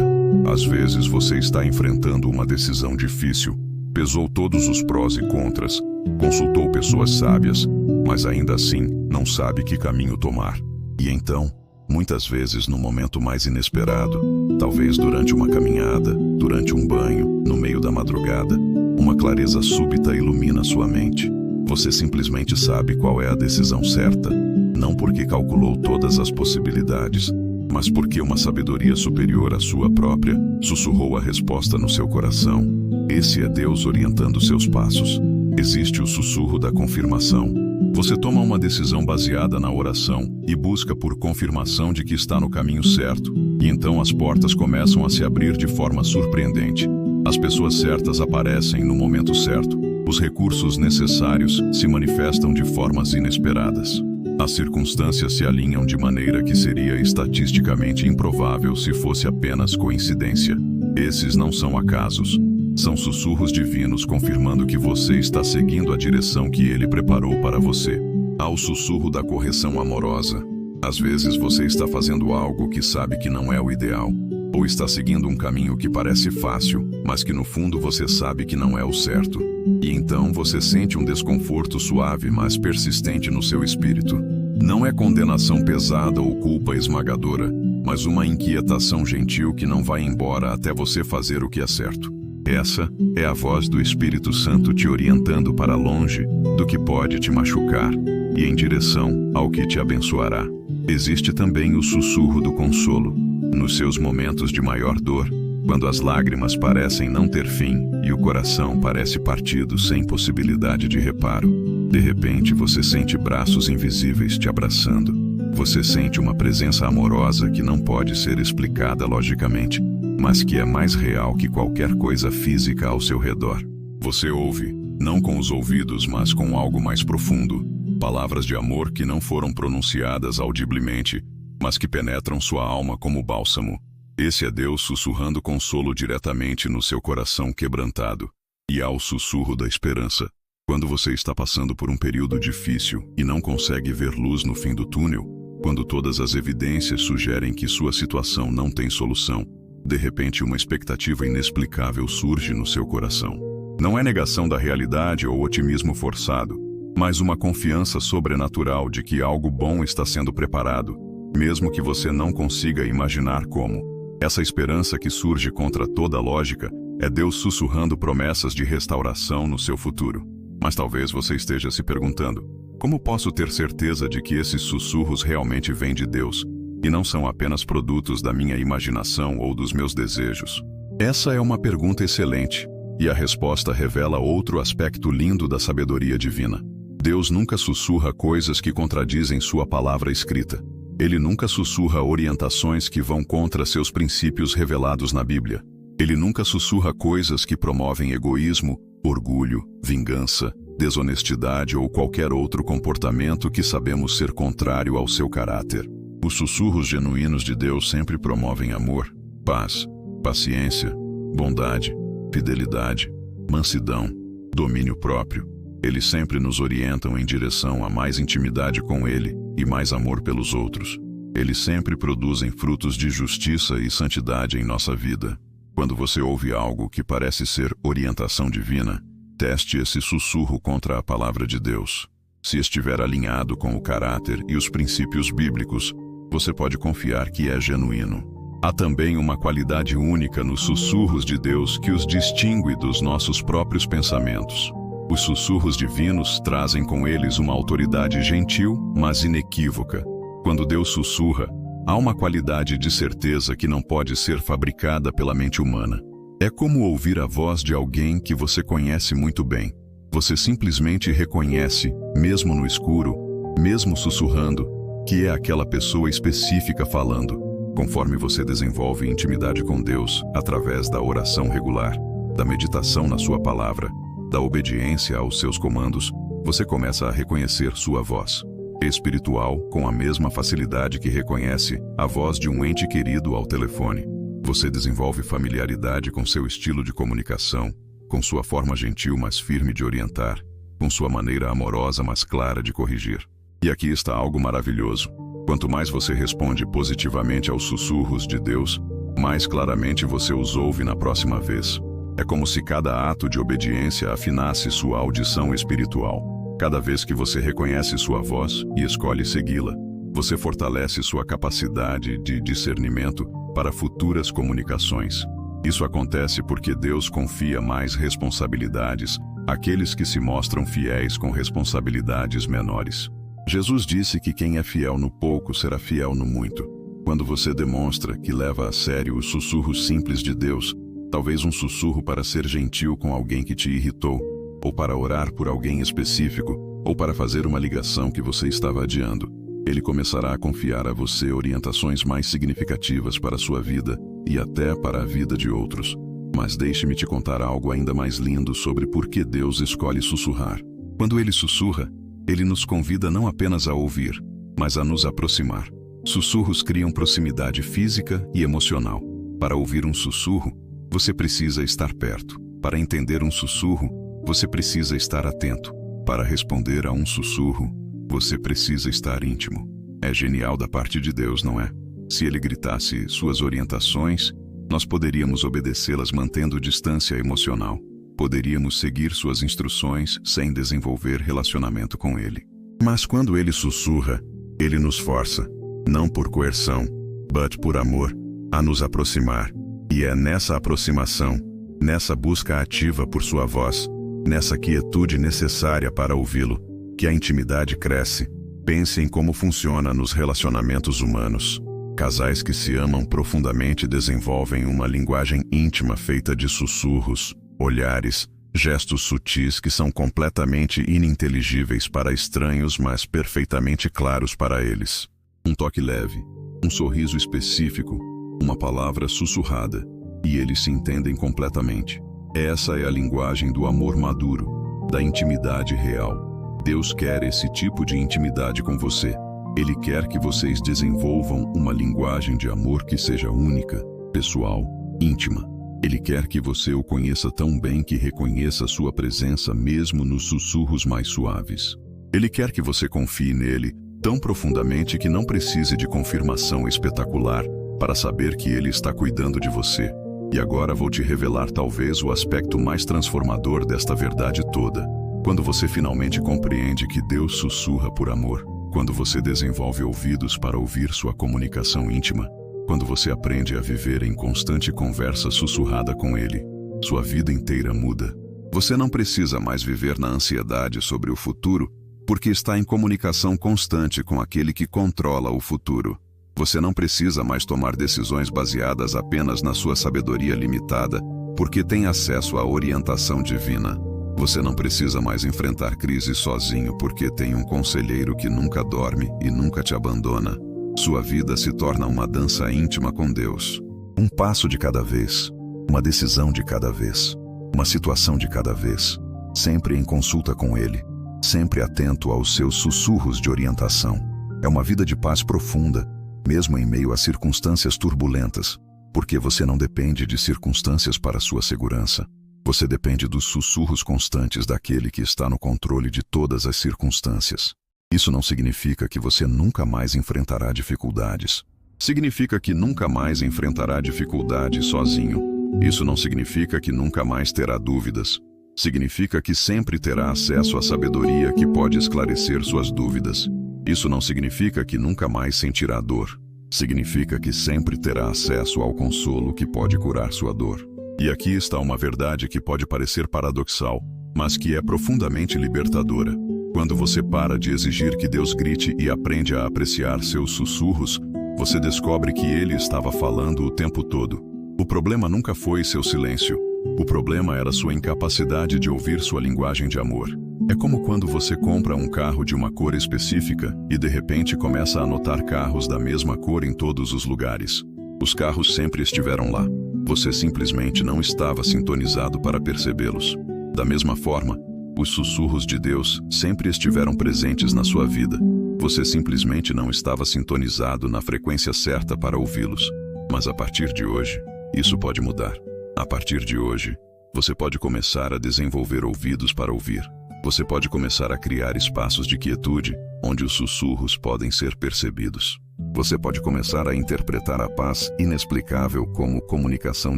Às vezes você está enfrentando uma decisão difícil, pesou todos os prós e contras, consultou pessoas sábias, mas ainda assim não sabe que caminho tomar. E então, muitas vezes no momento mais inesperado, talvez durante uma caminhada, durante um banho, no meio da madrugada, uma clareza súbita ilumina sua mente. Você simplesmente sabe qual é a decisão certa, não porque calculou todas as possibilidades, mas porque uma sabedoria superior à sua própria sussurrou a resposta no seu coração. Esse é Deus orientando seus passos. Existe o sussurro da confirmação. Você toma uma decisão baseada na oração e busca por confirmação de que está no caminho certo, e então as portas começam a se abrir de forma surpreendente. As pessoas certas aparecem no momento certo. Os recursos necessários se manifestam de formas inesperadas. As circunstâncias se alinham de maneira que seria estatisticamente improvável se fosse apenas coincidência. Esses não são acasos. São sussurros divinos confirmando que você está seguindo a direção que ele preparou para você. Há o sussurro da correção amorosa. Às vezes você está fazendo algo que sabe que não é o ideal, ou está seguindo um caminho que parece fácil, mas que no fundo você sabe que não é o certo. E então você sente um desconforto suave, mas persistente no seu espírito. Não é condenação pesada ou culpa esmagadora, mas uma inquietação gentil que não vai embora até você fazer o que é certo. Essa é a voz do Espírito Santo te orientando para longe do que pode te machucar e em direção ao que te abençoará. Existe também o sussurro do consolo. Nos seus momentos de maior dor, quando as lágrimas parecem não ter fim e o coração parece partido sem possibilidade de reparo, de repente você sente braços invisíveis te abraçando. Você sente uma presença amorosa que não pode ser explicada logicamente, mas que é mais real que qualquer coisa física ao seu redor. Você ouve, não com os ouvidos, mas com algo mais profundo, palavras de amor que não foram pronunciadas audivelmente, mas que penetram sua alma como bálsamo. Esse é Deus sussurrando consolo diretamente no seu coração quebrantado. E há o sussurro da esperança. Quando você está passando por um período difícil e não consegue ver luz no fim do túnel, quando todas as evidências sugerem que sua situação não tem solução, de repente uma expectativa inexplicável surge no seu coração. Não é negação da realidade ou otimismo forçado, mas uma confiança sobrenatural de que algo bom está sendo preparado, mesmo que você não consiga imaginar como. Essa esperança que surge contra toda lógica é Deus sussurrando promessas de restauração no seu futuro. Mas talvez você esteja se perguntando, como posso ter certeza de que esses sussurros realmente vêm de Deus e não são apenas produtos da minha imaginação ou dos meus desejos? Essa é uma pergunta excelente, e a resposta revela outro aspecto lindo da sabedoria divina. Deus nunca sussurra coisas que contradizem sua palavra escrita. Ele nunca sussurra orientações que vão contra seus princípios revelados na Bíblia. Ele nunca sussurra coisas que promovem egoísmo, orgulho, vingança, desonestidade ou qualquer outro comportamento que sabemos ser contrário ao seu caráter. Os sussurros genuínos de Deus sempre promovem amor, paz, paciência, bondade, fidelidade, mansidão, domínio próprio. Eles sempre nos orientam em direção a mais intimidade com Ele e mais amor pelos outros. Eles sempre produzem frutos de justiça e santidade em nossa vida. Quando você ouve algo que parece ser orientação divina, teste esse sussurro contra a palavra de Deus. Se estiver alinhado com o caráter e os princípios bíblicos, você pode confiar que é genuíno. Há também uma qualidade única nos sussurros de Deus que os distingue dos nossos próprios pensamentos. Os sussurros divinos trazem com eles uma autoridade gentil, mas inequívoca. Quando Deus sussurra, há uma qualidade de certeza que não pode ser fabricada pela mente humana. É como ouvir a voz de alguém que você conhece muito bem. Você simplesmente reconhece, mesmo no escuro, mesmo sussurrando, que é aquela pessoa específica falando. Conforme você desenvolve intimidade com Deus através da oração regular, da meditação na sua palavra, da obediência aos seus comandos, você começa a reconhecer sua voz espiritual com a mesma facilidade que reconhece a voz de um ente querido ao telefone. Você desenvolve familiaridade com seu estilo de comunicação, com sua forma gentil mas firme de orientar, com sua maneira amorosa mas clara de corrigir. E aqui está algo maravilhoso. Quanto mais você responde positivamente aos sussurros de Deus, mais claramente você os ouve na próxima vez. É como se cada ato de obediência afinasse sua audição espiritual. Cada vez que você reconhece sua voz e escolhe segui-la, você fortalece sua capacidade de discernimento para futuras comunicações. Isso acontece porque Deus confia mais responsabilidades àqueles que se mostram fiéis com responsabilidades menores. Jesus disse que quem é fiel no pouco será fiel no muito. Quando você demonstra que leva a sério os sussurros simples de Deus, talvez um sussurro para ser gentil com alguém que te irritou, ou para orar por alguém específico, ou para fazer uma ligação que você estava adiando. Ele começará a confiar a você orientações mais significativas para a sua vida e até para a vida de outros. Mas deixe-me te contar algo ainda mais lindo sobre por que Deus escolhe sussurrar. Quando Ele sussurra, Ele nos convida não apenas a ouvir, mas a nos aproximar. Sussurros criam proximidade física e emocional. Para ouvir um sussurro, você precisa estar perto. Para entender um sussurro, você precisa estar atento. Para responder a um sussurro, você precisa estar íntimo. É genial da parte de Deus, não é? Se Ele gritasse suas orientações, nós poderíamos obedecê-las mantendo distância emocional. Poderíamos seguir suas instruções sem desenvolver relacionamento com Ele. Mas quando Ele sussurra, Ele nos força, não por coerção, but por amor, a nos aproximar. E é nessa aproximação, nessa busca ativa por sua voz, nessa quietude necessária para ouvi-lo, que a intimidade cresce. Pense em como funciona nos relacionamentos humanos. Casais que se amam profundamente desenvolvem uma linguagem íntima feita de sussurros, olhares, gestos sutis que são completamente ininteligíveis para estranhos, mas perfeitamente claros para eles. Um toque leve, um sorriso específico, uma palavra sussurrada, e eles se entendem completamente. Essa é a linguagem do amor maduro, da intimidade real. Deus quer esse tipo de intimidade com você. Ele quer que vocês desenvolvam uma linguagem de amor que seja única, pessoal, íntima. Ele quer que você o conheça tão bem que reconheça sua presença mesmo nos sussurros mais suaves. Ele quer que você confie nele tão profundamente que não precise de confirmação espetacular para saber que ele está cuidando de você. E agora vou te revelar talvez o aspecto mais transformador desta verdade toda. Quando você finalmente compreende que Deus sussurra por amor, quando você desenvolve ouvidos para ouvir sua comunicação íntima, quando você aprende a viver em constante conversa sussurrada com Ele, sua vida inteira muda. Você não precisa mais viver na ansiedade sobre o futuro, porque está em comunicação constante com aquele que controla o futuro. Você não precisa mais tomar decisões baseadas apenas na sua sabedoria limitada, porque tem acesso à orientação divina. Você não precisa mais enfrentar crises sozinho porque tem um conselheiro que nunca dorme e nunca te abandona. Sua vida se torna uma dança íntima com Deus. Um passo de cada vez, uma decisão de cada vez, uma situação de cada vez, sempre em consulta com Ele, sempre atento aos seus sussurros de orientação. É uma vida de paz profunda, mesmo em meio a circunstâncias turbulentas, porque você não depende de circunstâncias para sua segurança. Você depende dos sussurros constantes daquele que está no controle de todas as circunstâncias. Isso não significa que você nunca mais enfrentará dificuldades. Significa que nunca mais enfrentará dificuldades sozinho. Isso não significa que nunca mais terá dúvidas. Significa que sempre terá acesso à sabedoria que pode esclarecer suas dúvidas. Isso não significa que nunca mais sentirá dor. Significa que sempre terá acesso ao consolo que pode curar sua dor. E aqui está uma verdade que pode parecer paradoxal, mas que é profundamente libertadora. Quando você para de exigir que Deus grite e aprende a apreciar seus sussurros, você descobre que Ele estava falando o tempo todo. O problema nunca foi seu silêncio. O problema era sua incapacidade de ouvir sua linguagem de amor. É como quando você compra um carro de uma cor específica e de repente começa a notar carros da mesma cor em todos os lugares. Os carros sempre estiveram lá. Você simplesmente não estava sintonizado para percebê-los. Da mesma forma, os sussurros de Deus sempre estiveram presentes na sua vida. Você simplesmente não estava sintonizado na frequência certa para ouvi-los. Mas a partir de hoje, isso pode mudar. A partir de hoje, você pode começar a desenvolver ouvidos para ouvir. Você pode começar a criar espaços de quietude, onde os sussurros podem ser percebidos. Você pode começar a interpretar a paz inexplicável como comunicação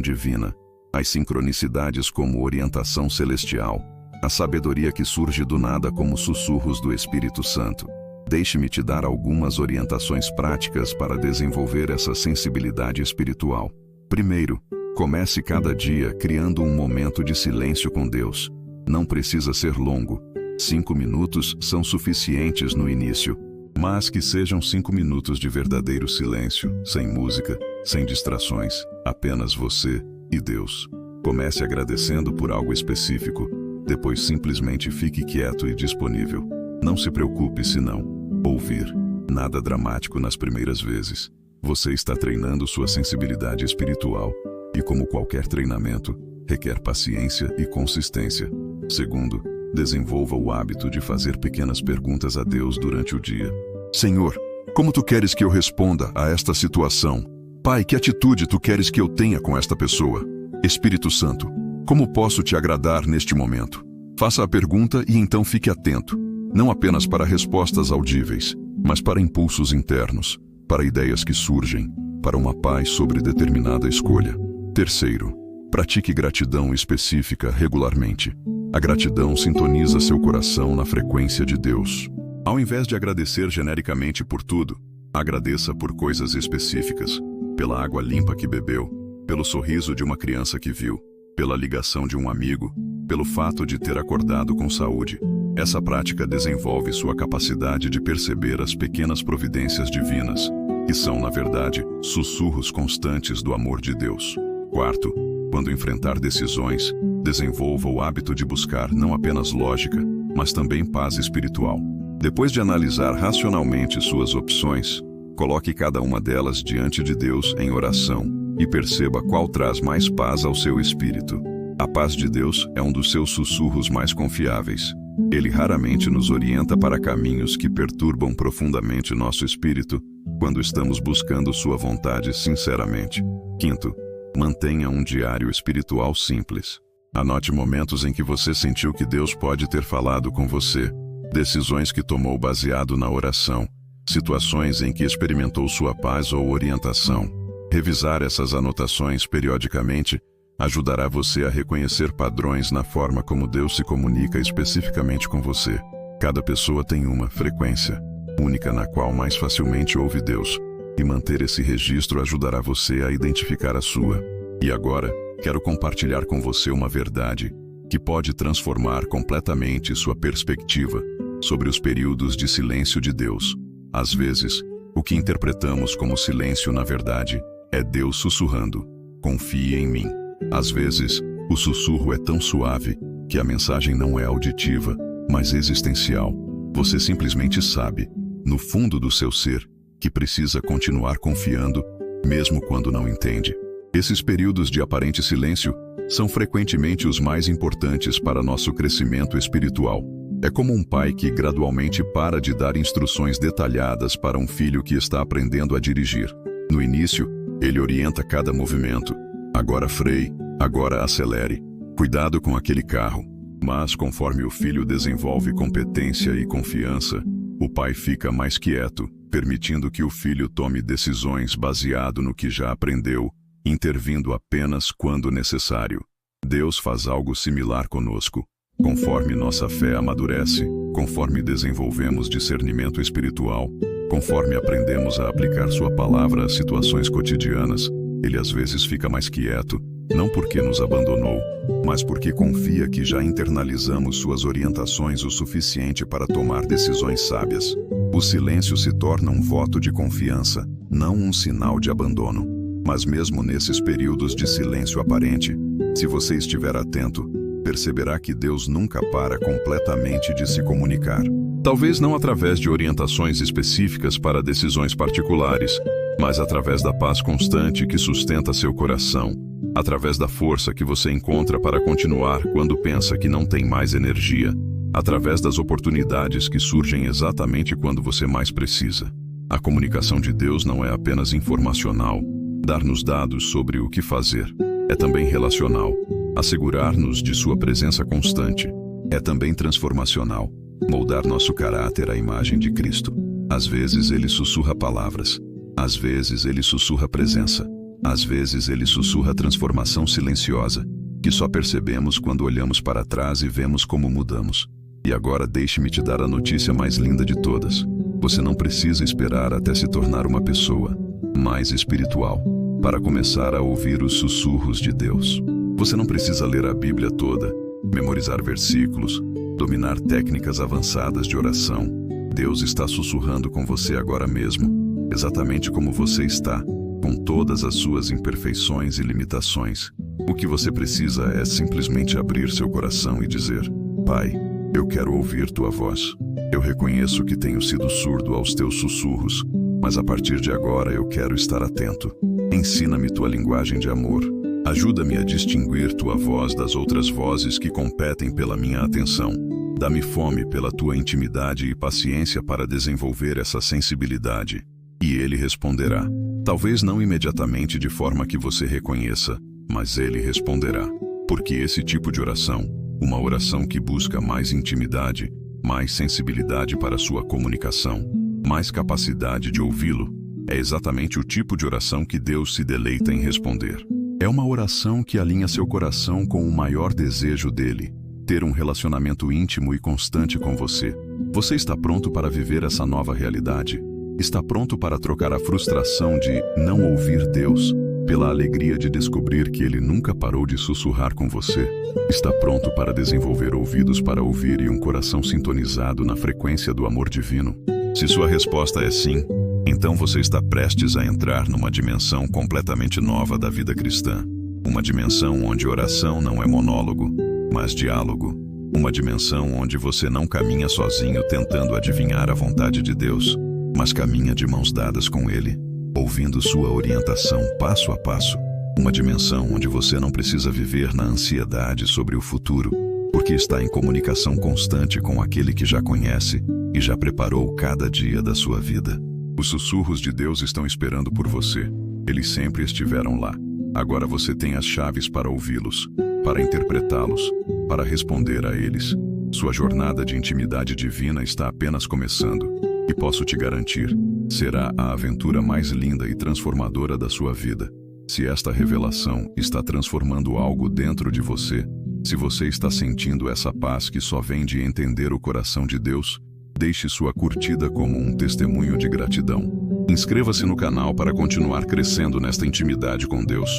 divina, as sincronicidades como orientação celestial, a sabedoria que surge do nada como sussurros do Espírito Santo. Deixe-me te dar algumas orientações práticas para desenvolver essa sensibilidade espiritual. Primeiro, comece cada dia criando um momento de silêncio com Deus. Não precisa ser longo. 5 minutos são suficientes no início. Mas que sejam 5 minutos de verdadeiro silêncio, sem música, sem distrações, apenas você e Deus. Comece agradecendo por algo específico, depois simplesmente fique quieto e disponível. Não se preocupe se não ouvir nada dramático nas primeiras vezes. Você está treinando sua sensibilidade espiritual e, como qualquer treinamento, requer paciência e consistência. Segundo, desenvolva o hábito de fazer pequenas perguntas a Deus durante o dia. Senhor, como tu queres que eu responda a esta situação? Pai, que atitude tu queres que eu tenha com esta pessoa? Espírito Santo, como posso te agradar neste momento? Faça a pergunta e então fique atento, não apenas para respostas audíveis, mas para impulsos internos, para ideias que surgem, para uma paz sobre determinada escolha. Terceiro, pratique gratidão específica regularmente. A gratidão sintoniza seu coração na frequência de Deus. Ao invés de agradecer genericamente por tudo, agradeça por coisas específicas. Pela água limpa que bebeu, pelo sorriso de uma criança que viu, pela ligação de um amigo, pelo fato de ter acordado com saúde. Essa prática desenvolve sua capacidade de perceber as pequenas providências divinas, que são, na verdade, sussurros constantes do amor de Deus. Quarto, quando enfrentar decisões, desenvolva o hábito de buscar não apenas lógica, mas também paz espiritual. Depois de analisar racionalmente suas opções, coloque cada uma delas diante de Deus em oração e perceba qual traz mais paz ao seu espírito. A paz de Deus é um dos seus sussurros mais confiáveis. Ele raramente nos orienta para caminhos que perturbam profundamente nosso espírito quando estamos buscando sua vontade sinceramente. Quinto, mantenha um diário espiritual simples. Anote momentos em que você sentiu que Deus pode ter falado com você, decisões que tomou baseado na oração, situações em que experimentou sua paz ou orientação. Revisar essas anotações periodicamente ajudará você a reconhecer padrões na forma como Deus se comunica especificamente com você. Cada pessoa tem uma frequência única na qual mais facilmente ouve Deus, e manter esse registro ajudará você a identificar a sua. E agora, quero compartilhar com você uma verdade que pode transformar completamente sua perspectiva sobre os períodos de silêncio de Deus. Às vezes, o que interpretamos como silêncio, na verdade, é Deus sussurrando: confie em mim. Às vezes, o sussurro é tão suave que a mensagem não é auditiva, mas existencial. Você simplesmente sabe, no fundo do seu ser, que precisa continuar confiando, mesmo quando não entende. Esses períodos de aparente silêncio são frequentemente os mais importantes para nosso crescimento espiritual. É como um pai que gradualmente para de dar instruções detalhadas para um filho que está aprendendo a dirigir. No início, ele orienta cada movimento. Agora freie, agora acelere. Cuidado com aquele carro. Mas conforme o filho desenvolve competência e confiança, o pai fica mais quieto, permitindo que o filho tome decisões baseado no que já aprendeu, intervindo apenas quando necessário. Deus faz algo similar conosco. Conforme nossa fé amadurece, conforme desenvolvemos discernimento espiritual, conforme aprendemos a aplicar sua palavra às situações cotidianas, ele às vezes fica mais quieto, não porque nos abandonou, mas porque confia que já internalizamos suas orientações o suficiente para tomar decisões sábias. O silêncio se torna um voto de confiança, não um sinal de abandono. Mas mesmo nesses períodos de silêncio aparente, se você estiver atento, perceberá que Deus nunca para completamente de se comunicar. Talvez não através de orientações específicas para decisões particulares, mas através da paz constante que sustenta seu coração, através da força que você encontra para continuar quando pensa que não tem mais energia, através das oportunidades que surgem exatamente quando você mais precisa. A comunicação de Deus não é apenas informacional, dar-nos dados sobre o que fazer. É também relacional, assegurar-nos de sua presença constante. É também transformacional, moldar nosso caráter à imagem de Cristo. Às vezes ele sussurra palavras, às vezes ele sussurra presença, às vezes ele sussurra transformação silenciosa, que só percebemos quando olhamos para trás e vemos como mudamos. E agora deixe-me te dar a notícia mais linda de todas. Você não precisa esperar até se tornar uma pessoa mais espiritual para começar a ouvir os sussurros de Deus. Você não precisa ler a Bíblia toda, memorizar versículos, dominar técnicas avançadas de oração. Deus está sussurrando com você agora mesmo, exatamente como você está, com todas as suas imperfeições e limitações. O que você precisa é simplesmente abrir seu coração e dizer: Pai, Eu quero ouvir tua voz. Eu reconheço que tenho sido surdo aos teus sussurros, mas a partir de agora eu quero estar atento. Ensina-me tua linguagem de amor. Ajuda-me a distinguir tua voz das outras vozes que competem pela minha atenção. Dá-me fome pela tua intimidade e paciência para desenvolver essa sensibilidade. E ele responderá. Talvez não imediatamente de forma que você reconheça, mas ele responderá. Porque esse tipo de oração, uma oração que busca mais intimidade, mais sensibilidade para sua comunicação, mais capacidade de ouvi-lo, é exatamente o tipo de oração que Deus se deleita em responder. É uma oração que alinha seu coração com o maior desejo dele, ter um relacionamento íntimo e constante com você. Você está pronto para viver essa nova realidade? Está pronto para trocar a frustração de não ouvir Deus pela alegria de descobrir que Ele nunca parou de sussurrar com você? Está pronto para desenvolver ouvidos para ouvir e um coração sintonizado na frequência do amor divino? Se sua resposta é sim, então você está prestes a entrar numa dimensão completamente nova da vida cristã. Uma dimensão onde oração não é monólogo, mas diálogo. Uma dimensão onde você não caminha sozinho tentando adivinhar a vontade de Deus, mas caminha de mãos dadas com Ele, ouvindo sua orientação passo a passo. Uma dimensão onde você não precisa viver na ansiedade sobre o futuro, porque está em comunicação constante com aquele que já conhece e já preparou cada dia da sua vida. Os sussurros de Deus estão esperando por você. Eles sempre estiveram lá. Agora você tem as chaves para ouvi-los, para interpretá-los, para responder a eles. Sua jornada de intimidade divina está apenas começando. E posso te garantir, será a aventura mais linda e transformadora da sua vida. Se esta revelação está transformando algo dentro de você, se você está sentindo essa paz que só vem de entender o coração de Deus, deixe sua curtida como um testemunho de gratidão. Inscreva-se no canal para continuar crescendo nesta intimidade com Deus.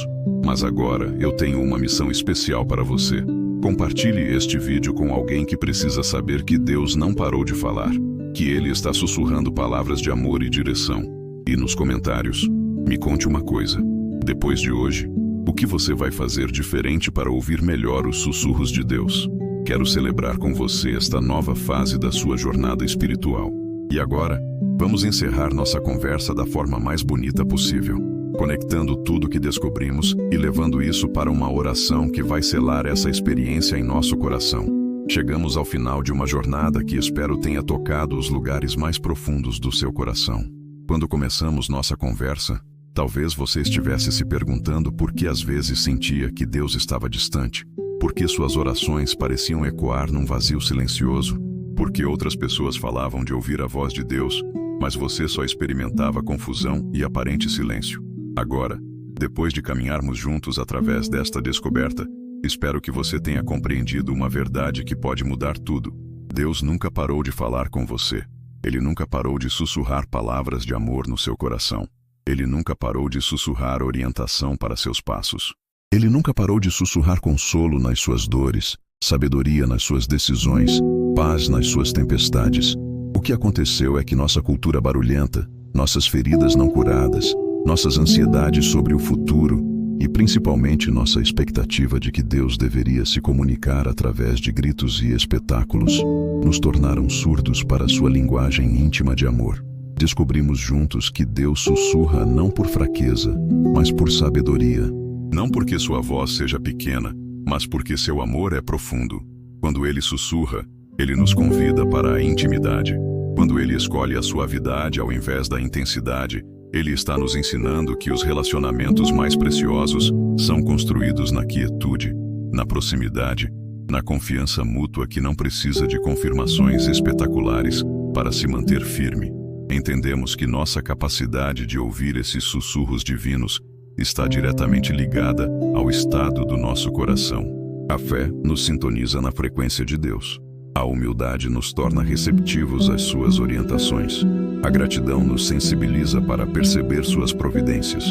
Mas agora eu tenho uma missão especial para você. Compartilhe este vídeo com alguém que precisa saber que Deus não parou de falar, que Ele está sussurrando palavras de amor e direção. E nos comentários, me conte uma coisa. Depois de hoje, o que você vai fazer diferente para ouvir melhor os sussurros de Deus? Quero celebrar com você esta nova fase da sua jornada espiritual. E agora, vamos encerrar nossa conversa da forma mais bonita possível, conectando tudo que descobrimos e levando isso para uma oração que vai selar essa experiência em nosso coração. Chegamos ao final de uma jornada que espero tenha tocado os lugares mais profundos do seu coração. Quando começamos nossa conversa, talvez você estivesse se perguntando por que às vezes sentia que Deus estava distante, por que suas orações pareciam ecoar num vazio silencioso, por que outras pessoas falavam de ouvir a voz de Deus, mas você só experimentava confusão e aparente silêncio. Agora, depois de caminharmos juntos através desta descoberta, espero que você tenha compreendido uma verdade que pode mudar tudo. Deus nunca parou de falar com você. Ele nunca parou de sussurrar palavras de amor no seu coração. Ele nunca parou de sussurrar orientação para seus passos. Ele nunca parou de sussurrar consolo nas suas dores, sabedoria nas suas decisões, paz nas suas tempestades. O que aconteceu é que nossa cultura barulhenta, nossas feridas não curadas, nossas ansiedades sobre o futuro e principalmente nossa expectativa de que Deus deveria se comunicar através de gritos e espetáculos, nos tornaram surdos para sua linguagem íntima de amor. Descobrimos juntos que Deus sussurra não por fraqueza, mas por sabedoria. Não porque sua voz seja pequena, mas porque seu amor é profundo. Quando Ele sussurra, Ele nos convida para a intimidade. Quando Ele escolhe a suavidade ao invés da intensidade, Ele está nos ensinando que os relacionamentos mais preciosos são construídos na quietude, na proximidade, na confiança mútua que não precisa de confirmações espetaculares para se manter firme. Entendemos que nossa capacidade de ouvir esses sussurros divinos está diretamente ligada ao estado do nosso coração. A fé nos sintoniza na frequência de Deus. A humildade nos torna receptivos às suas orientações. A gratidão nos sensibiliza para perceber suas providências.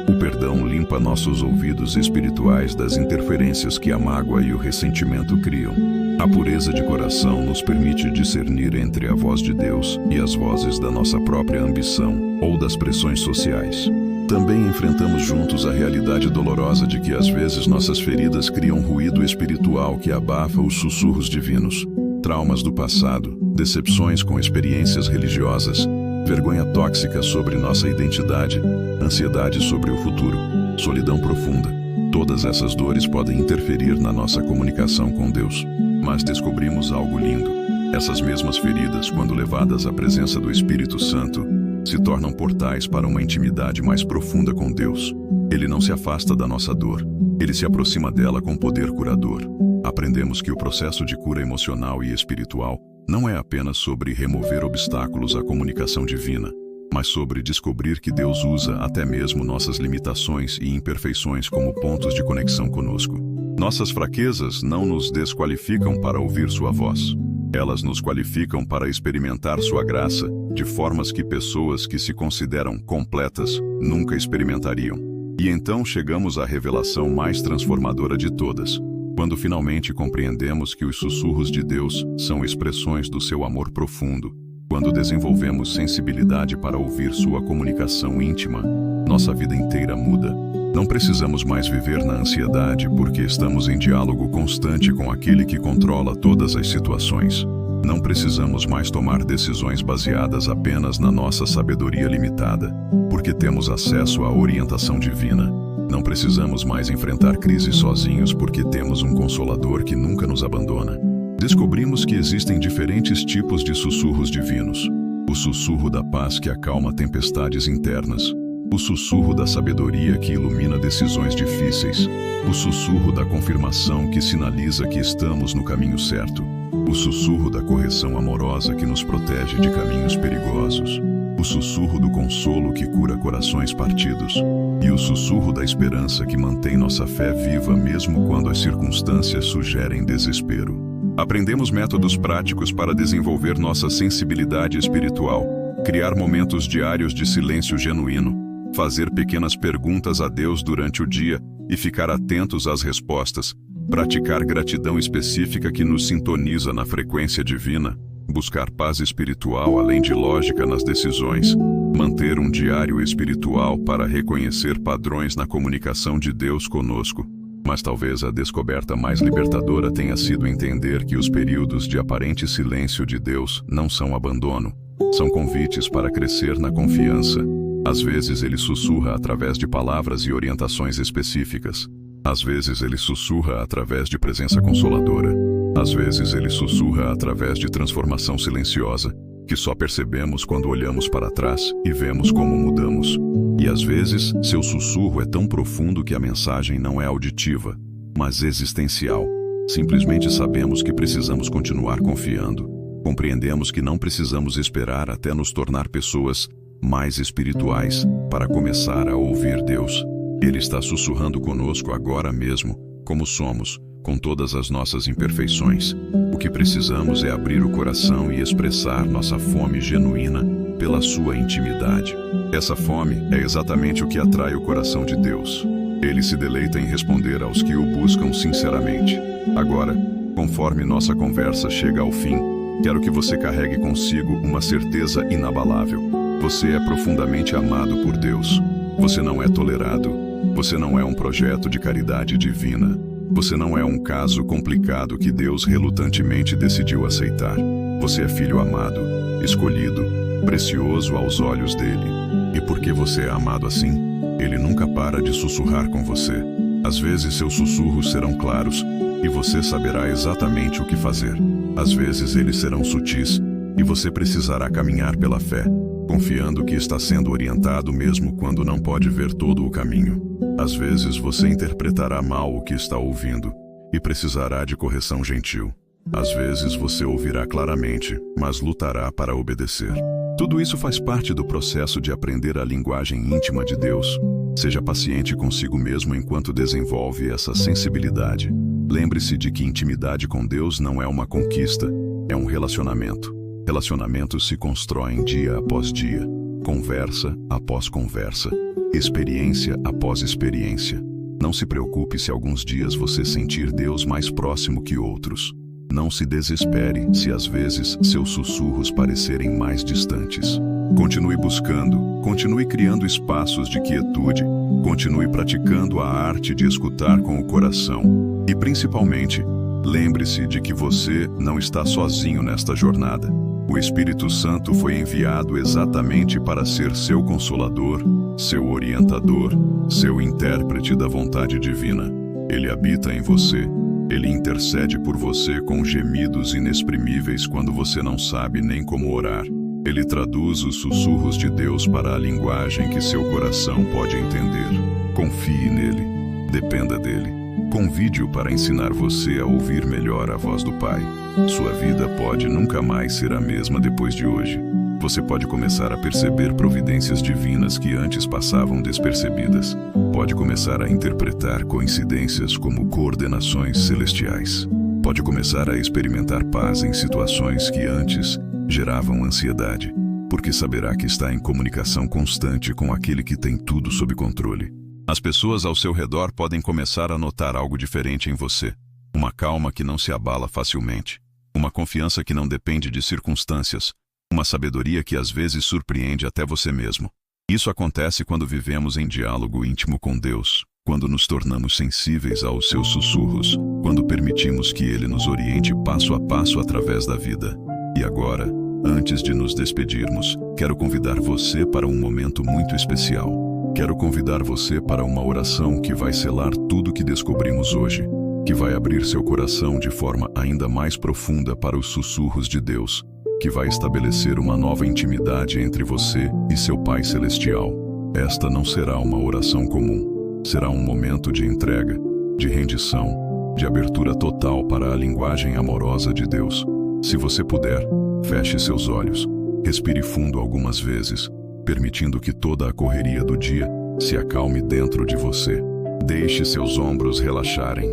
O perdão limpa nossos ouvidos espirituais das interferências que a mágoa e o ressentimento criam. A pureza de coração nos permite discernir entre a voz de Deus e as vozes da nossa própria ambição ou das pressões sociais. Também enfrentamos juntos a realidade dolorosa de que às vezes nossas feridas criam ruído espiritual que abafa os sussurros divinos. traumas do passado, decepções com experiências religiosas, vergonha tóxica sobre nossa identidade, ansiedade sobre o futuro, solidão profunda. Todas essas dores podem interferir na nossa comunicação com Deus. Mas descobrimos algo lindo. Essas mesmas feridas, quando levadas à presença do Espírito Santo, se tornam portais para uma intimidade mais profunda com Deus. Ele não se afasta da nossa dor. Ele se aproxima dela com poder curador. Aprendemos que o processo de cura emocional e espiritual não é apenas sobre remover obstáculos à comunicação divina, mas sobre descobrir que Deus usa até mesmo nossas limitações e imperfeições como pontos de conexão conosco. Nossas fraquezas não nos desqualificam para ouvir sua voz. Elas nos qualificam para experimentar sua graça de formas que pessoas que se consideram completas nunca experimentariam. E então chegamos à revelação mais transformadora de todas, quando finalmente compreendemos que os sussurros de Deus são expressões do seu amor profundo. Quando desenvolvemos sensibilidade para ouvir sua comunicação íntima, nossa vida inteira muda. Não precisamos mais viver na ansiedade porque estamos em diálogo constante com aquele que controla todas as situações. Não precisamos mais tomar decisões baseadas apenas na nossa sabedoria limitada, porque temos acesso à orientação divina. Não precisamos mais enfrentar crises sozinhos porque temos um consolador que nunca nos abandona. Descobrimos que existem diferentes tipos de sussurros divinos. O sussurro da paz que acalma tempestades internas. O sussurro da sabedoria que ilumina decisões difíceis. O sussurro da confirmação que sinaliza que estamos no caminho certo. O sussurro da correção amorosa que nos protege de caminhos perigosos. O sussurro do consolo que cura corações partidos. E o sussurro da esperança que mantém nossa fé viva mesmo quando as circunstâncias sugerem desespero. Aprendemos métodos práticos para desenvolver nossa sensibilidade espiritual, criar momentos diários de silêncio genuíno, fazer pequenas perguntas a Deus durante o dia e ficar atentos às respostas, praticar gratidão específica que nos sintoniza na frequência divina, buscar paz espiritual além de lógica nas decisões, manter um diário espiritual para reconhecer padrões na comunicação de Deus conosco. Mas talvez a descoberta mais libertadora tenha sido entender que os períodos de aparente silêncio de Deus não são abandono, são convites para crescer na confiança. Às vezes ele sussurra através de palavras e orientações específicas. Às vezes ele sussurra através de presença consoladora. Às vezes ele sussurra através de transformação silenciosa, que só percebemos quando olhamos para trás e vemos como mudamos. E às vezes, seu sussurro é tão profundo que a mensagem não é auditiva, mas existencial. Simplesmente sabemos que precisamos continuar confiando. Compreendemos que não precisamos esperar até nos tornar pessoas mais espirituais para começar a ouvir Deus. Ele está sussurrando conosco agora mesmo, como somos, com todas as nossas imperfeições. O que precisamos é abrir o coração e expressar nossa fome genuína pela sua intimidade. Essa fome é exatamente o que atrai o coração de Deus. Ele se deleita em responder aos que o buscam sinceramente. Agora, conforme nossa conversa chega ao fim, quero que você carregue consigo uma certeza inabalável. Você é profundamente amado por Deus. Você não é tolerado. Você não é um projeto de caridade divina. Você não é um caso complicado que Deus relutantemente decidiu aceitar. Você é filho amado, escolhido, precioso aos olhos dele. E porque você é amado assim, ele nunca para de sussurrar com você. Às vezes seus sussurros serão claros e você saberá exatamente o que fazer. Às vezes eles serão sutis e você precisará caminhar pela fé, confiando que está sendo orientado mesmo quando não pode ver todo o caminho. Às vezes você interpretará mal o que está ouvindo e precisará de correção gentil. Às vezes você ouvirá claramente, mas lutará para obedecer. Tudo isso faz parte do processo de aprender a linguagem íntima de Deus. Seja paciente consigo mesmo enquanto desenvolve essa sensibilidade. Lembre-se de que intimidade com Deus não é uma conquista, é um relacionamento. Relacionamentos se constroem dia após dia, conversa após conversa, experiência após experiência. Não se preocupe se alguns dias você sentir Deus mais próximo que outros. Não se desespere se às vezes seus sussurros parecerem mais distantes. Continue buscando, continue criando espaços de quietude, continue praticando a arte de escutar com o coração e, principalmente, Lembre-se de que você não está sozinho nesta jornada. O Espírito Santo foi enviado exatamente para ser seu consolador, seu orientador, seu intérprete da vontade divina. Ele habita em você. Ele intercede por você com gemidos inexprimíveis quando você não sabe nem como orar. Ele traduz os sussurros de Deus para a linguagem que seu coração pode entender. Confie nele. Dependa dele. Convide-o para ensinar você a ouvir melhor a voz do Pai. Sua vida pode nunca mais ser a mesma depois de hoje. Você pode começar a perceber providências divinas que antes passavam despercebidas. Pode começar a interpretar coincidências como coordenações celestiais. Pode começar a experimentar paz em situações que antes geravam ansiedade, porque saberá que está em comunicação constante com aquele que tem tudo sob controle. As pessoas ao seu redor podem começar a notar algo diferente em você. Uma calma que não se abala facilmente. Uma confiança que não depende de circunstâncias. Uma sabedoria que às vezes surpreende até você mesmo. Isso acontece quando vivemos em diálogo íntimo com Deus, quando nos tornamos sensíveis aos seus sussurros, quando permitimos que Ele nos oriente passo a passo através da vida. E agora, antes de nos despedirmos, quero convidar você para um momento muito especial. Quero convidar você para uma oração que vai selar tudo que descobrimos hoje, que vai abrir seu coração de forma ainda mais profunda para os sussurros de Deus, que vai estabelecer uma nova intimidade entre você e seu Pai Celestial. Esta não será uma oração comum. Será um momento de entrega, de rendição, de abertura total para a linguagem amorosa de Deus. Se você puder, feche seus olhos, respire fundo algumas vezes, permitindo que toda a correria do dia se acalme dentro de você. Deixe seus ombros relaxarem.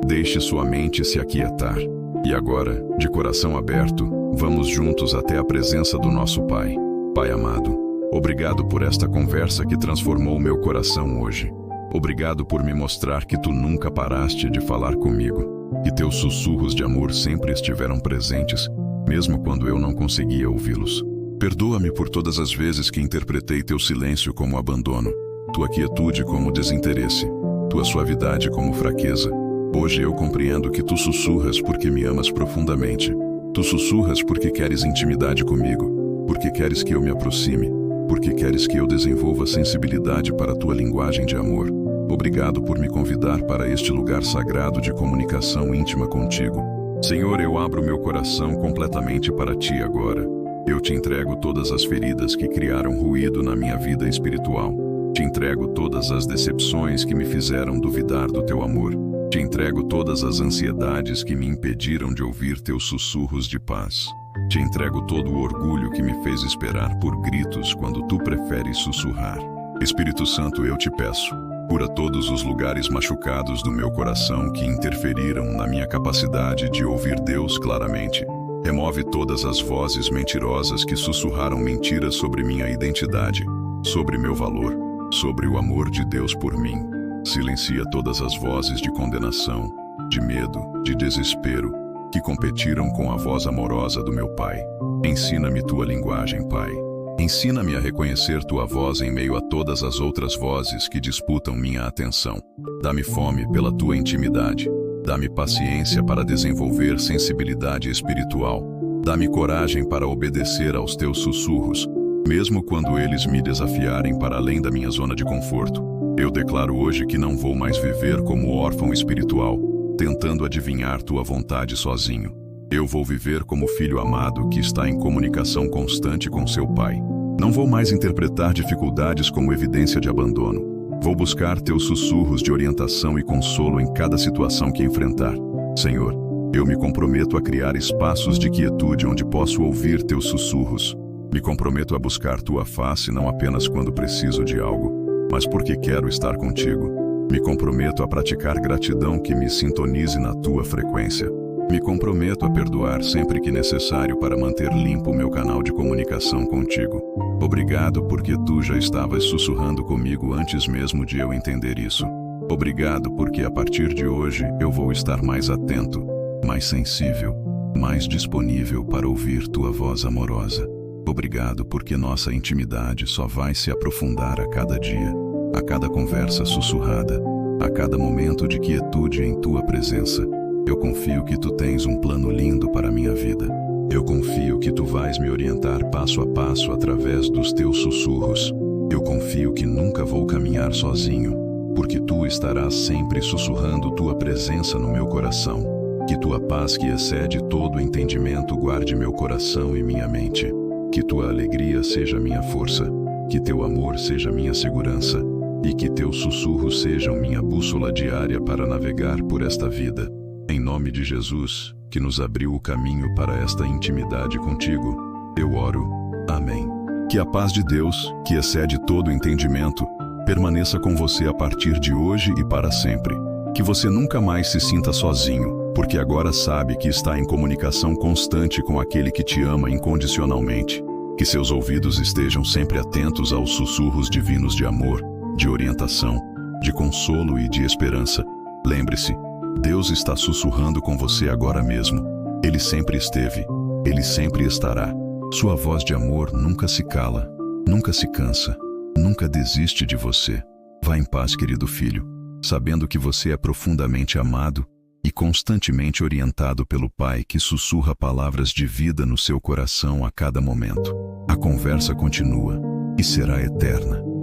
Deixe sua mente se aquietar. E agora, de coração aberto, vamos juntos até a presença do nosso Pai. Pai amado, obrigado por esta conversa que transformou meu coração hoje. Obrigado por me mostrar que tu nunca paraste de falar comigo, e teus sussurros de amor sempre estiveram presentes, mesmo quando eu não conseguia ouvi-los. Perdoa-me por todas as vezes que interpretei teu silêncio como abandono, tua quietude como desinteresse, tua suavidade como fraqueza. Hoje eu compreendo que tu sussurras porque me amas profundamente. Tu sussurras porque queres intimidade comigo, porque queres que eu me aproxime, porque queres que eu desenvolva sensibilidade para a tua linguagem de amor. Obrigado por me convidar para este lugar sagrado de comunicação íntima contigo. Senhor, eu abro meu coração completamente para ti agora. Eu te entrego todas as feridas que criaram ruído na minha vida espiritual. Te entrego todas as decepções que me fizeram duvidar do teu amor. Te entrego todas as ansiedades que me impediram de ouvir teus sussurros de paz. Te entrego todo o orgulho que me fez esperar por gritos quando tu preferes sussurrar. Espírito Santo, eu te peço, cura todos os lugares machucados do meu coração que interferiram na minha capacidade de ouvir Deus claramente. Remove todas as vozes mentirosas que sussurraram mentiras sobre minha identidade, sobre meu valor, sobre o amor de Deus por mim. Silencia todas as vozes de condenação, de medo, de desespero, que competiram com a voz amorosa do meu Pai. Ensina-me tua linguagem, Pai. Ensina-me a reconhecer tua voz em meio a todas as outras vozes que disputam minha atenção. Dá-me fome pela tua intimidade. Dá-me paciência para desenvolver sensibilidade espiritual. Dá-me coragem para obedecer aos teus sussurros, mesmo quando eles me desafiarem para além da minha zona de conforto. Eu declaro hoje que não vou mais viver como órfão espiritual, tentando adivinhar tua vontade sozinho. Eu vou viver como filho amado que está em comunicação constante com seu Pai. Não vou mais interpretar dificuldades como evidência de abandono. Vou buscar teus sussurros de orientação e consolo em cada situação que enfrentar. Senhor, eu me comprometo a criar espaços de quietude onde posso ouvir teus sussurros. Me comprometo a buscar tua face não apenas quando preciso de algo, mas porque quero estar contigo. Me comprometo a praticar gratidão que me sintonize na tua frequência. Me comprometo a perdoar sempre que necessário para manter limpo o meu canal de comunicação contigo. Obrigado porque tu já estavas sussurrando comigo antes mesmo de eu entender isso. Obrigado porque a partir de hoje eu vou estar mais atento, mais sensível, mais disponível para ouvir tua voz amorosa. Obrigado porque nossa intimidade só vai se aprofundar a cada dia, a cada conversa sussurrada, a cada momento de quietude em tua presença. Eu confio que tu tens um plano lindo para a minha vida. Eu confio que tu vais me orientar passo a passo através dos teus sussurros. Eu confio que nunca vou caminhar sozinho, porque tu estarás sempre sussurrando tua presença no meu coração. Que tua paz que excede todo entendimento guarde meu coração e minha mente. Que tua alegria seja minha força, que teu amor seja minha segurança, e que teus sussurros sejam minha bússola diária para navegar por esta vida. Em nome de Jesus, que nos abriu o caminho para esta intimidade contigo, eu oro. Amém. Que a paz de Deus, que excede todo entendimento, permaneça com você a partir de hoje e para sempre. Que você nunca mais se sinta sozinho, porque agora sabe que está em comunicação constante com aquele que te ama incondicionalmente. Que seus ouvidos estejam sempre atentos aos sussurros divinos de amor, de orientação, de consolo e de esperança. Lembre-se, Deus está sussurrando com você agora mesmo. Ele sempre esteve, Ele sempre estará. Sua voz de amor nunca se cala, nunca se cansa, nunca desiste de você. Vá em paz, querido filho, sabendo que você é profundamente amado e constantemente orientado pelo Pai que sussurra palavras de vida no seu coração a cada momento. A conversa continua e será eterna.